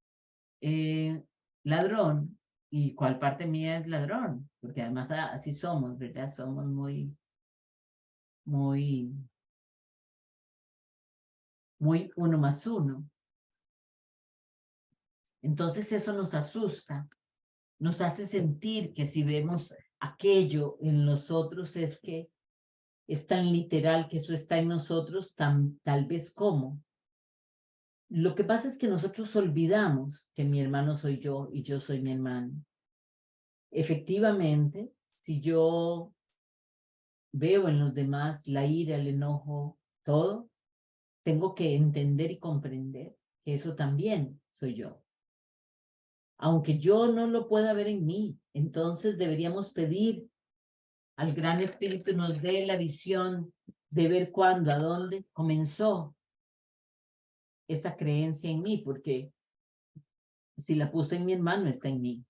ladrón, y cuál parte mía es ladrón, porque además así somos, ¿verdad? Somos muy 1 más 1. Entonces eso nos asusta, nos hace sentir que si vemos aquello en los otros es que es tan literal que eso está en nosotros, tal vez como. Lo que pasa es que nosotros olvidamos que mi hermano soy yo y yo soy mi hermano. Efectivamente, si yo veo en los demás la ira, el enojo, todo, tengo que entender y comprender que eso también soy yo. Aunque yo no lo pueda ver en mí, entonces deberíamos pedir al Gran Espíritu nos dé la visión de ver cuándo, a dónde comenzó esa creencia en mí, porque si la puse en mi hermano, está en mí.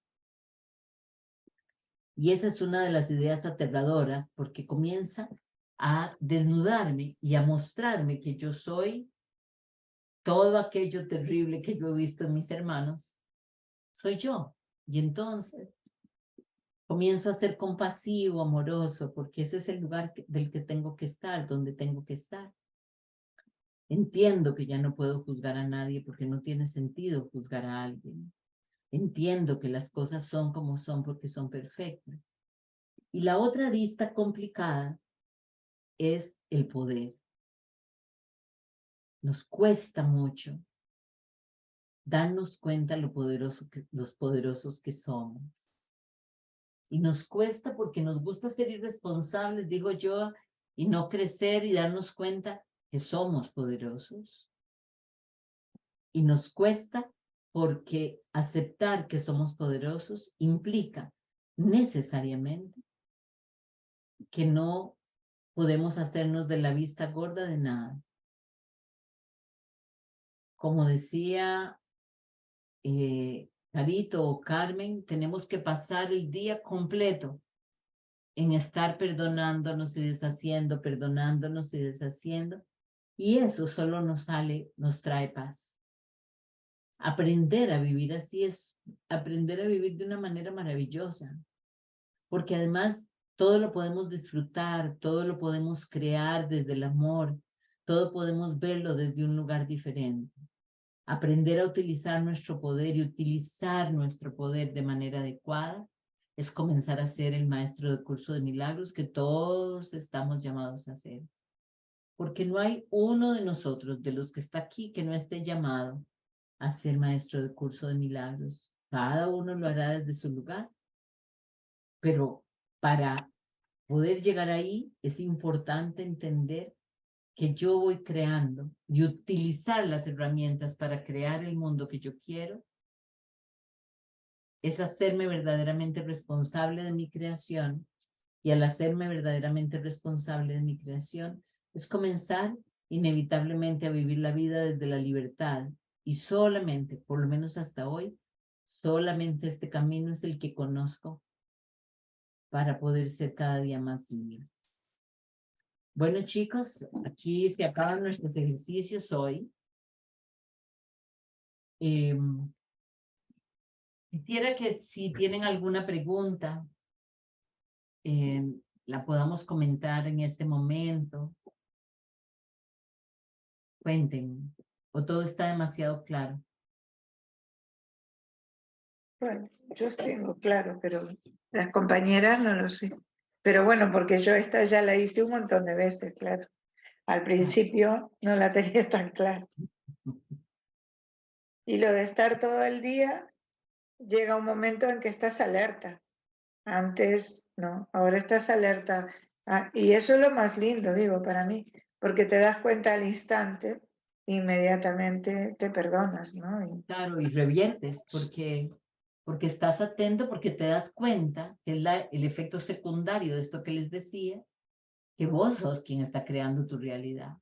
Y esa es una de las ideas aterradoras porque comienza a desnudarme y a mostrarme que yo soy todo aquello terrible que yo he visto en mis hermanos, soy yo. Y entonces comienzo a ser compasivo, amoroso, porque ese es el lugar del que tengo que estar, donde tengo que estar. Entiendo que ya no puedo juzgar a nadie porque no tiene sentido juzgar a alguien. Entiendo que las cosas son como son porque son perfectas. Y la otra arista complicada es el poder. Nos cuesta mucho darnos cuenta los poderosos que somos. Y nos cuesta porque nos gusta ser irresponsables, digo yo, y no crecer y darnos cuenta que somos poderosos. Y nos cuesta porque aceptar que somos poderosos implica necesariamente que no podemos hacernos de la vista gorda de nada. Como decía Carito o Carmen, tenemos que pasar el día completo en estar perdonándonos y deshaciendo, perdonándonos y deshaciendo. Y eso solo nos trae paz. Aprender a vivir así es aprender a vivir de una manera maravillosa, porque además todo lo podemos disfrutar, todo lo podemos crear desde el amor, todo podemos verlo desde un lugar diferente. Aprender a utilizar nuestro poder y utilizar nuestro poder de manera adecuada es comenzar a ser el maestro del curso de milagros que todos estamos llamados a ser. Porque no hay uno de nosotros, de los que está aquí, que no esté llamado a ser maestro del curso de milagros. Cada uno lo hará desde su lugar. Pero para poder llegar ahí es importante entender que yo voy creando y utilizar las herramientas para crear el mundo que yo quiero, es hacerme verdaderamente responsable de mi creación. Y al hacerme verdaderamente responsable de mi creación, es comenzar inevitablemente a vivir la vida desde la libertad. Y solamente, por lo menos hasta hoy, solamente este camino es el que conozco para poder ser cada día más libres. Bueno, chicos, aquí se acaban nuestros ejercicios hoy. Quisiera que si tienen alguna pregunta, la podamos comentar en este momento. Cuéntenme, o todo está demasiado claro. Bueno, yo tengo claro, pero las compañeras no lo sé. Pero bueno, porque yo esta ya la hice un montón de veces, claro. Al principio no la tenía tan clara. Y lo de estar todo el día, llega un momento en que estás alerta. Antes no, ahora estás alerta. Y eso es lo más lindo, digo, para mí, porque te das cuenta al instante, inmediatamente te perdonas, ¿no? Claro, y reviertes porque estás atento, porque te das cuenta que es el efecto secundario de esto que les decía, que vos sos quien está creando tu realidad.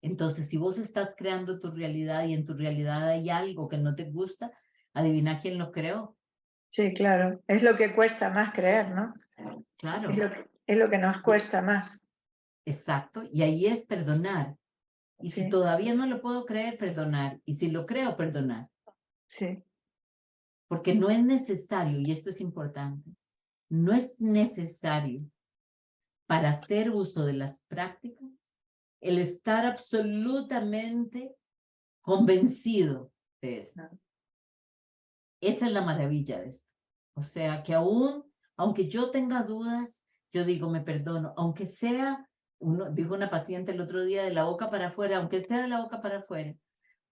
Entonces, si vos estás creando tu realidad y en tu realidad hay algo que no te gusta, adivina quién lo creó. Sí, claro, es lo que cuesta más creer, ¿no? Claro. Es lo que nos cuesta más. Exacto, y ahí es perdonar. Y Sí. si todavía no lo puedo creer, perdonar. Y si lo creo, perdonar. Sí. Porque no es necesario, y esto es importante, no es necesario para hacer uso de las prácticas el estar absolutamente convencido de esto. No. Esa es la maravilla de esto. O sea, que aunque yo tenga dudas, yo digo, me perdono, aunque sea, dijo una paciente el otro día, de la boca para afuera, aunque sea de la boca para afuera,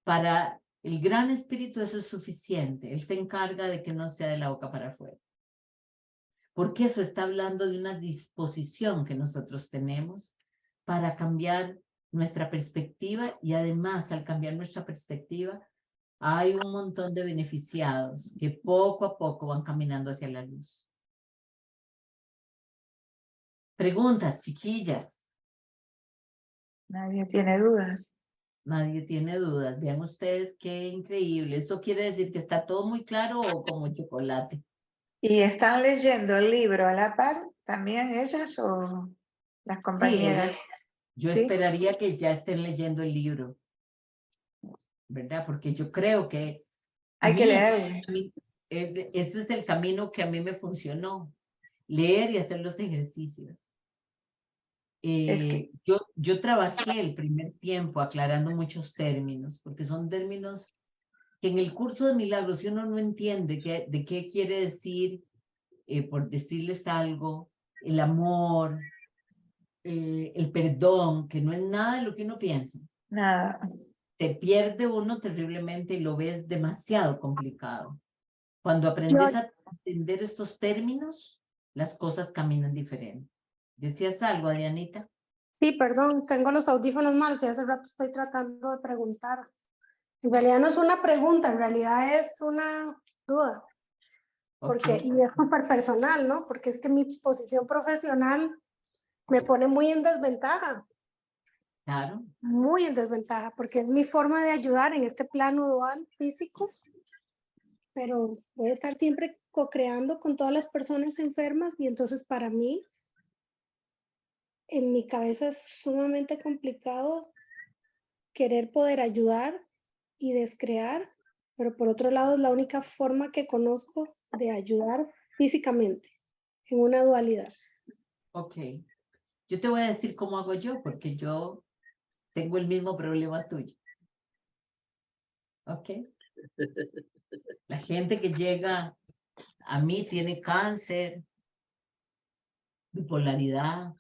para el gran espíritu eso es suficiente. Él se encarga de que no sea de la boca para afuera. Porque eso está hablando de una disposición que nosotros tenemos para cambiar nuestra perspectiva y además al cambiar nuestra perspectiva hay un montón de beneficiados que poco a poco van caminando hacia la luz. Preguntas, chiquillas. Nadie tiene dudas. Nadie tiene dudas. Vean ustedes qué increíble. ¿Eso quiere decir que está todo muy claro o como chocolate? ¿Y están leyendo el libro a la par también ellas o las Sí, compañeras? ellas, yo ¿Sí? esperaría que ya estén leyendo el libro, ¿verdad? Porque yo creo que a Hay que mí leerlo. ese es el camino que a mí me funcionó, leer y hacer los ejercicios. Es que, Yo trabajé el primer tiempo aclarando muchos términos, porque son términos que en el curso de milagros, si uno no entiende de qué quiere decir, por decirles algo, el amor, el perdón, que no es nada de lo que uno piensa, nada. te pierde uno terriblemente y lo ves demasiado complicado. Cuando Yo, aprendes a entender estos términos, las cosas caminan diferente. ¿Decías algo, Adrianita? sí, perdón, tengo los audífonos malos y hace rato estoy tratando de preguntar. En realidad no es una pregunta, en realidad es una duda. Porque, Ok, y es súper personal, ¿no? Porque es que mi posición profesional me pone claro. muy en desventaja, porque es mi forma de ayudar en este plano dual físico, pero voy a estar siempre co-creando con todas las personas enfermas y entonces para mí, en mi cabeza es sumamente complicado querer poder ayudar y descrear, pero por otro lado es la única forma que conozco de ayudar físicamente, en una dualidad. Ok. Yo te voy a decir cómo hago yo, porque yo tengo el mismo problema tuyo. Ok. La gente que llega a mí tiene cáncer, bipolaridad,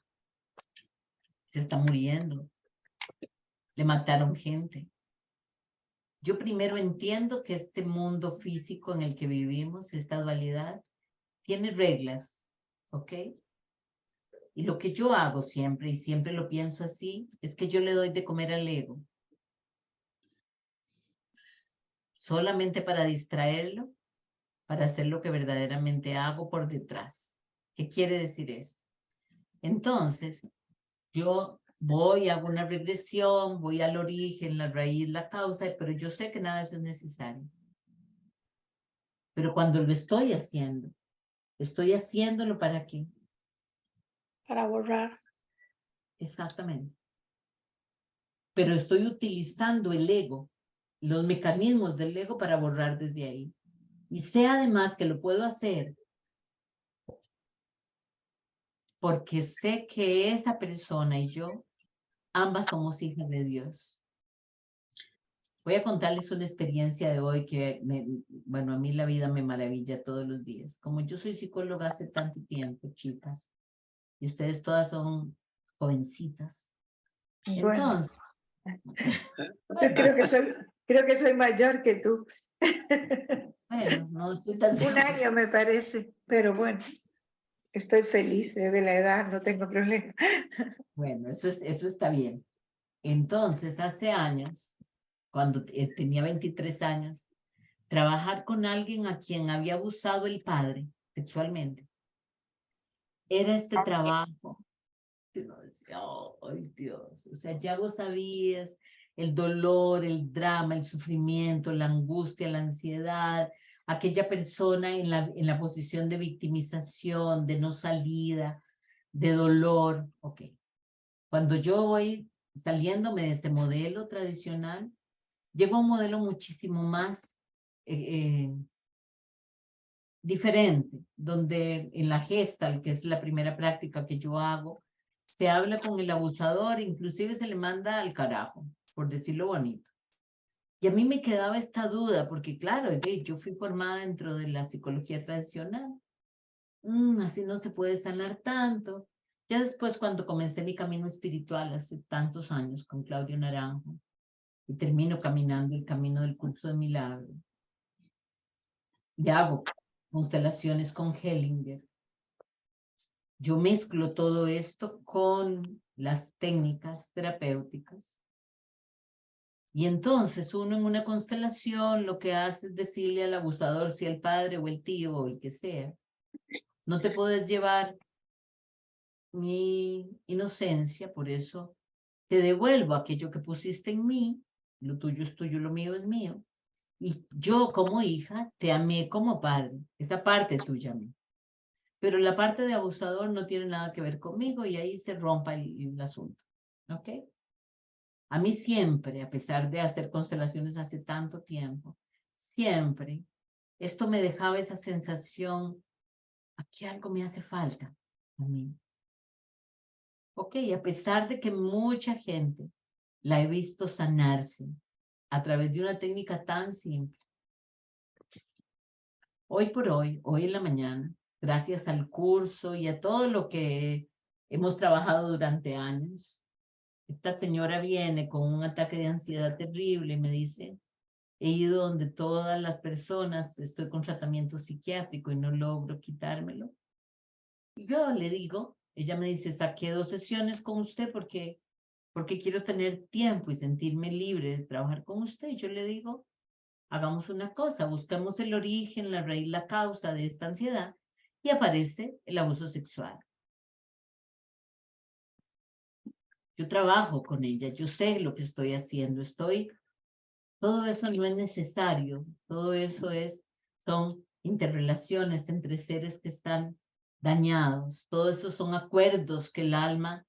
se está muriendo, le mataron gente. Yo primero entiendo que este mundo físico en el que vivimos, esta dualidad, tiene reglas, ¿ok? Y lo que yo hago siempre, y siempre lo pienso así, es que yo le doy de comer al ego, solamente para distraerlo, para hacer lo que verdaderamente hago por detrás. ¿Qué quiere decir esto? Entonces, yo voy, hago una regresión, voy al origen, la raíz, la causa, pero yo sé que nada de eso es necesario. Pero cuando lo estoy haciéndolo ¿para qué? Para borrar. Exactamente. Pero estoy utilizando el ego, los mecanismos del ego para borrar desde ahí. Y sé además que lo puedo hacer porque sé que esa persona y yo, ambas somos hijas de Dios. Voy a contarles una experiencia de hoy que, bueno, a mí la vida me maravilla todos los días. Como yo soy psicóloga hace tanto tiempo, chicas, y ustedes todas son jovencitas. Bueno, Entonces, yo creo que soy mayor que tú. bueno, no estoy tan Un segura. año me parece, pero bueno, estoy feliz de la edad, no tengo problema. Bueno, eso está bien. Entonces, hace años, cuando tenía 23 años, trabajar con alguien a quien había abusado el padre sexualmente, era este trabajo. Y uno decía, ay Dios, o sea, ya vos sabías el dolor, el drama, el sufrimiento, la angustia, la ansiedad, aquella persona en la posición de victimización, de no salida, de dolor. Ok, cuando yo voy saliéndome de ese modelo tradicional, llego a un modelo muchísimo más diferente, donde en la Gestalt, que es la primera práctica que yo hago, se habla con el abusador, inclusive se le manda al carajo, por decirlo bonito. Y a mí me quedaba esta duda, porque claro, yo fui formada dentro de la psicología tradicional. Así no se puede sanar tanto. Ya después, cuando comencé mi camino espiritual hace tantos años con Claudio Naranjo, y termino caminando el camino del curso de milagros, y hago constelaciones con Hellinger. Yo mezclo todo esto con las técnicas terapéuticas. Y entonces uno en una constelación lo que hace es decirle al abusador, si el padre o el tío o el que sea, no te puedes llevar mi inocencia, por eso te devuelvo aquello que pusiste en mí, lo tuyo es tuyo, lo mío es mío. Y yo como hija te amé como padre. Esa parte tuya amé. Pero la parte de abusador no tiene nada que ver conmigo y ahí se rompa el asunto. ¿Ok? A mí siempre, a pesar de hacer constelaciones hace tanto tiempo, siempre esto me dejaba esa sensación, aquí algo me hace falta a mí. Ok, a pesar de que mucha gente la he visto sanarse a través de una técnica tan simple. Hoy por hoy, hoy en la mañana, gracias al curso y a todo lo que hemos trabajado durante años, esta señora viene con un ataque de ansiedad terrible y me dice, he ido donde todas las personas, estoy con tratamiento psiquiátrico y no logro quitármelo. Y yo le digo, ella me dice, saqué 2 sesiones con usted porque quiero tener tiempo y sentirme libre de trabajar con usted. Y yo le digo, hagamos una cosa, buscamos el origen, la raíz, la causa de esta ansiedad y aparece el abuso sexual. Yo trabajo con ella, yo sé lo que estoy haciendo, todo eso no es necesario, todo eso son interrelaciones entre seres que están dañados, todo eso son acuerdos que el alma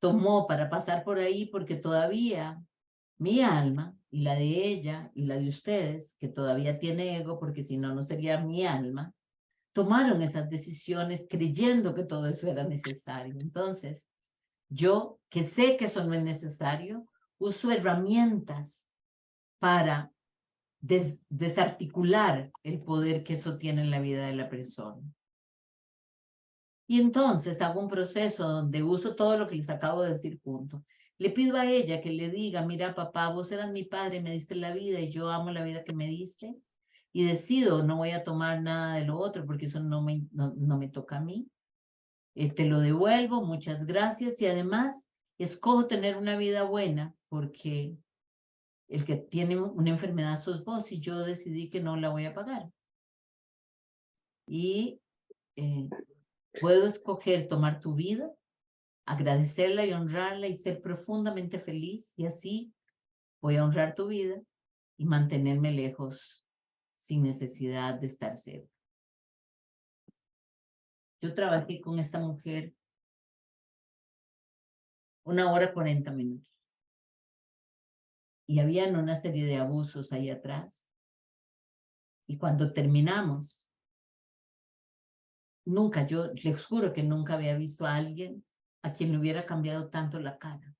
tomó para pasar por ahí porque todavía mi alma y la de ella y la de ustedes, que todavía tiene ego porque si no, no sería mi alma, tomaron esas decisiones creyendo que todo eso era necesario. Entonces, yo que sé que eso no es necesario, uso herramientas para desarticular el poder que eso tiene en la vida de la persona. Y entonces hago un proceso donde uso todo lo que les acabo de decir junto. Le pido a ella que le diga, mira papá, vos eras mi padre, me diste la vida y yo amo la vida que me diste y decido, no voy a tomar nada de lo otro porque eso no me toca a mí. Te lo devuelvo, muchas gracias y además escojo tener una vida buena porque el que tiene una enfermedad sos vos y yo decidí que no la voy a pagar. Y puedo escoger tomar tu vida, agradecerla y honrarla y ser profundamente feliz y así voy a honrar tu vida y mantenerme lejos sin necesidad de estar cerca. Yo trabajé con esta mujer 1 hora 40 minutos y habían una serie de abusos ahí atrás. Y cuando terminamos, nunca, yo les juro que nunca había visto a alguien a quien le hubiera cambiado tanto la cara.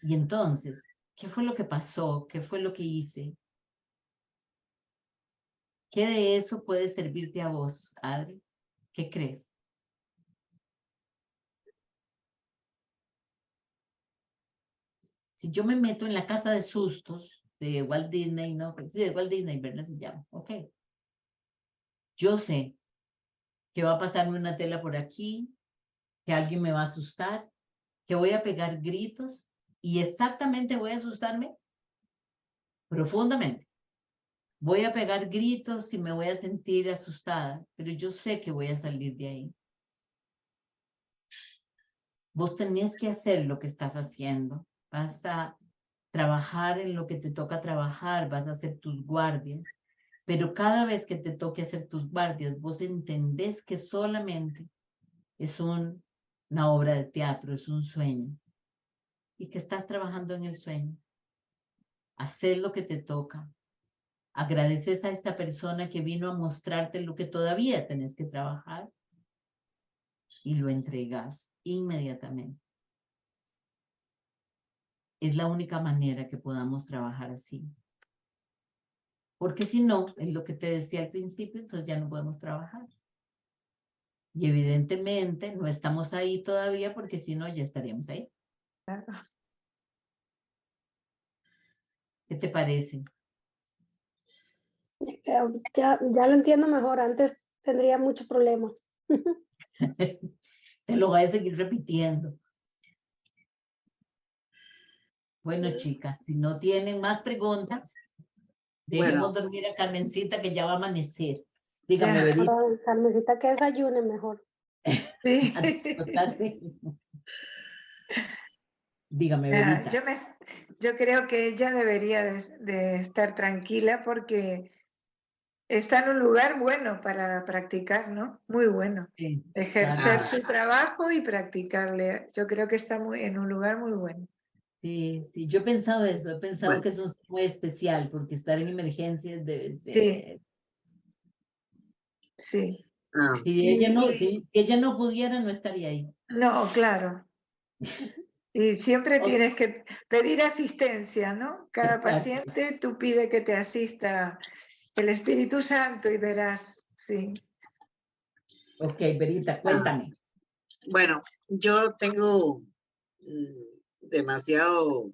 Y entonces, ¿qué fue lo que pasó? ¿Qué fue lo que hice? ¿Qué de eso puede servirte a vos, Adri? ¿Qué crees? Si yo me meto en la casa de sustos de Walt Disney, ¿no? Sí, de Walt Disney, ¿verdad? Se llama. Ok. Yo sé que va a pasarme una tela por aquí, que alguien me va a asustar, que voy a pegar gritos y exactamente voy a asustarme profundamente. Voy a pegar gritos y me voy a sentir asustada, pero yo sé que voy a salir de ahí. Vos tenés que hacer lo que estás haciendo. Vas a trabajar en lo que te toca trabajar, vas a hacer tus guardias, pero cada vez que te toque hacer tus guardias, vos entendés que solamente es una obra de teatro, es un sueño, y que estás trabajando en el sueño. Hacer lo que te toca. Agradeces a esta persona que vino a mostrarte lo que todavía tenés que trabajar y lo entregas inmediatamente. Es la única manera que podamos trabajar así. Porque si no, es lo que te decía al principio, entonces ya no podemos trabajar. Y evidentemente no estamos ahí todavía porque si no ya estaríamos ahí. ¿Qué te parece? Ya lo entiendo mejor, antes tendría mucho problema. Te lo voy a seguir repitiendo. Bueno, chicas, si no tienen más preguntas, dejemos dormir a Carmencita que ya va a amanecer. Dígame, Verita. Carmencita, que desayune mejor. Sí. Acostarse. Dígame, Verita. Yo creo que ella debería de estar tranquila porque está en un lugar bueno para practicar, ¿no? Muy bueno. Sí, Ejercer claro. su trabajo y practicarle. Yo creo que está en un lugar muy bueno. Sí, sí, yo he pensado eso, he pensado Bueno. que es un ser muy especial, porque estar en emergencias debe Sí. ser... Sí. Ah, Si ella no, Y- si ella no pudiera, no estaría ahí. No, claro. Y siempre Ok, tienes que pedir asistencia, ¿no? Cada exacto. paciente tú pide que te asista el Espíritu Santo y verás, sí. Ok, Verita, cuéntame. bueno, yo tengo demasiado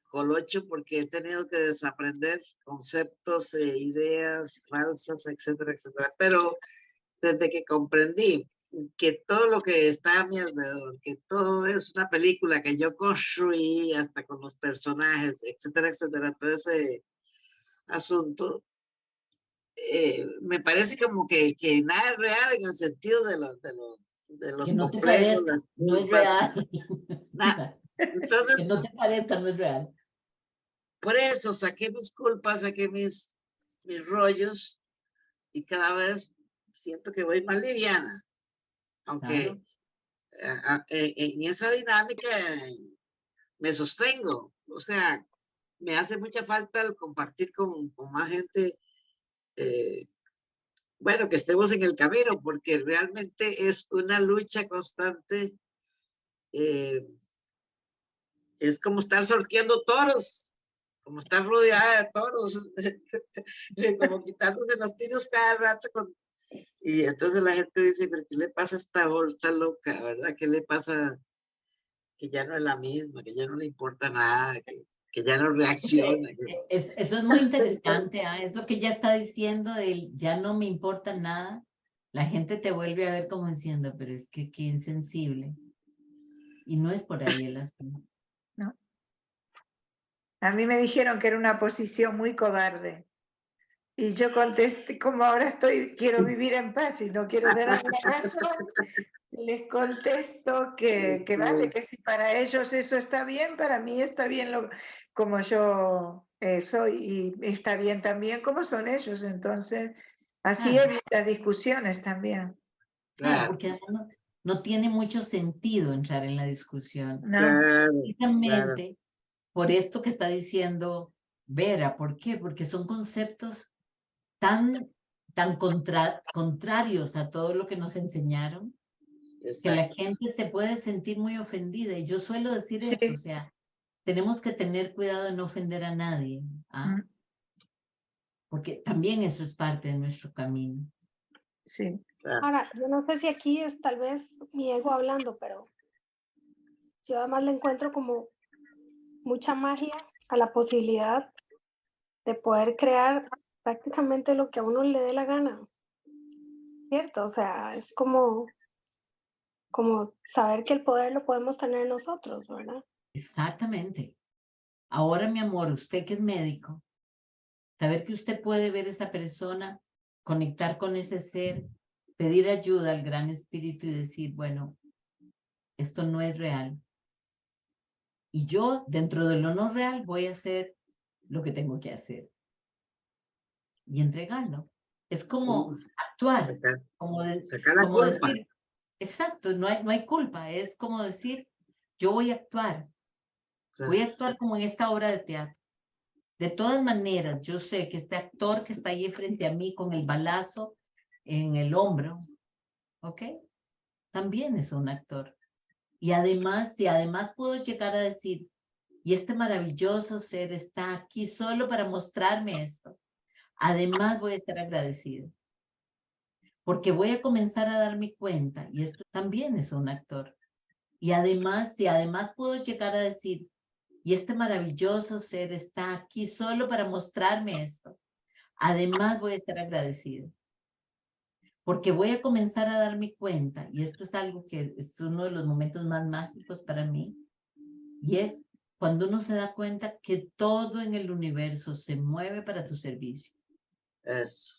colocho porque he tenido que desaprender conceptos e ideas falsas, etcétera, etcétera. Pero desde que comprendí que todo lo que está a mi alrededor, que todo es una película que yo construí hasta con los personajes, etcétera, etcétera, todo ese asunto, me parece como que nada es real en el sentido de Que los no te complejos, parezca, las no es culpas. real. Entonces, Que no te parezca, no es real. por eso saqué mis culpas, saqué mis rollos y cada vez siento que voy más liviana, aunque Claro. en esa dinámica me sostengo, o sea, me hace mucha falta el compartir con más gente, bueno, que estemos en el camino, porque realmente es una lucha constante, es como estar sorteando toros, como estar rodeada de toros, como quitándose los tiros cada rato y entonces la gente dice, pero ¿qué le pasa a esta bolsa loca, verdad? ¿Qué le pasa? Que ya no es la misma, que ya no le importa nada, que ya no reacciona. Eso es muy interesante, ¿ah? Eso que ya está diciendo, el ya no me importa nada, la gente te vuelve a ver como diciendo, pero es que qué insensible. Y no es por ahí el asunto. ¿No? A mí me dijeron que era una posición muy cobarde. Y yo contesté, como ahora quiero vivir en paz y no quiero dar la razón, les contesto que vale, que si para ellos eso está bien, para mí está bien como yo soy y está bien también como son ellos. Entonces, así Claro, evitas discusiones también. claro, Claro, porque además no tiene mucho sentido entrar en la discusión. No, claro, claro. Precisamente por esto que está diciendo Vera, ¿por qué? Porque son conceptos tan contrarios a todo lo que nos enseñaron, que la Exacto. gente se puede sentir muy ofendida. Y yo suelo decir eso, o sí. sea, tenemos que tener cuidado de no ofender a nadie, ¿ah? Mm, Porque también eso es parte de nuestro camino. sí. Claro. Ahora, yo no sé si aquí es tal vez mi ego hablando, pero yo además le encuentro como mucha magia a la posibilidad de poder crear prácticamente lo que a uno le dé la gana, ¿cierto? O sea, es como saber que el poder lo podemos tener nosotros, ¿verdad? Exactamente. Ahora, mi amor, usted que es médico, saber que usted puede ver a esa persona, conectar con ese ser, pedir ayuda al gran espíritu y decir, bueno, esto no es real. Y yo, dentro de lo no real, voy a hacer lo que tengo que hacer y entregarlo. Es como actuar, Sacar, como, sacar la como culpa. decir, exacto, no hay culpa, es como decir, yo voy a actuar como en esta obra de teatro. De todas maneras, yo sé que este actor que está ahí frente a mí con el balazo en el hombro, ¿ok? También es un actor. Y además, si además puedo llegar a decir, y este maravilloso ser está aquí solo para mostrarme esto, además voy a estar agradecido, porque voy a comenzar a darme cuenta, y esto también es un actor. Y además, si además puedo llegar a decir, y este maravilloso ser está aquí solo para mostrarme esto, además voy a estar agradecido, porque voy a comenzar a darme cuenta, y esto es algo que es uno de los momentos más mágicos para mí, y es cuando uno se da cuenta que todo en el universo se mueve para tu servicio. Eso.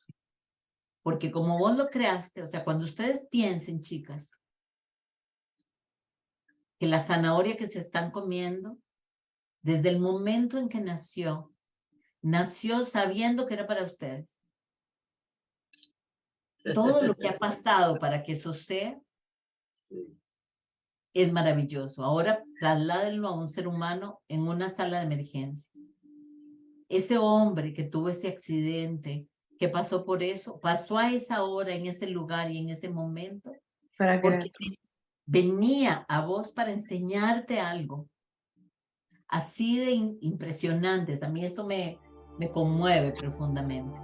Porque como vos lo creaste, o sea, cuando ustedes piensen, chicas, que la zanahoria que se están comiendo, desde el momento en que nació sabiendo que era para ustedes. Todo lo que ha pasado para que eso sea Sí. es maravilloso. Ahora trasládenlo a un ser humano en una sala de emergencia. Ese hombre que tuvo ese accidente, que pasó por eso, pasó a esa hora, en ese lugar y en ese momento, Para porque que venía a vos para enseñarte algo. Así de impresionantes. A mí eso me conmueve profundamente.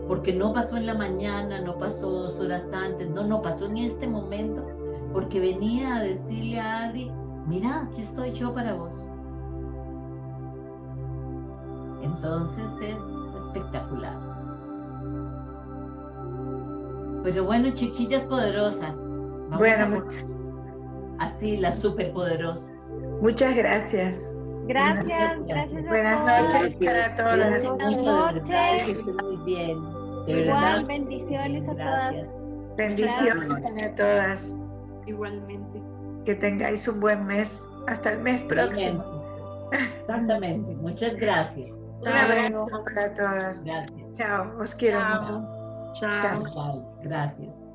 Porque no pasó en la mañana, no pasó 2 horas antes, no, pasó en este momento, porque venía a decirle a Adri, mira, aquí estoy yo para vos. Entonces es espectacular. Pero bueno, chiquillas poderosas, vamos bueno, así, las superpoderosas. muchas gracias. Gracias a Buenas todas. noches para todas. Buenas noches. Que estén muy bien. De Igual, verdad. bendiciones a Gracias. todas. Bendiciones para todas. Igualmente. Que tengáis un buen mes. Hasta el mes próximo. Exactamente. Muchas gracias. Un abrazo para todas. Gracias. Chao. Os quiero mucho. Chao. Chao. Chao. Gracias.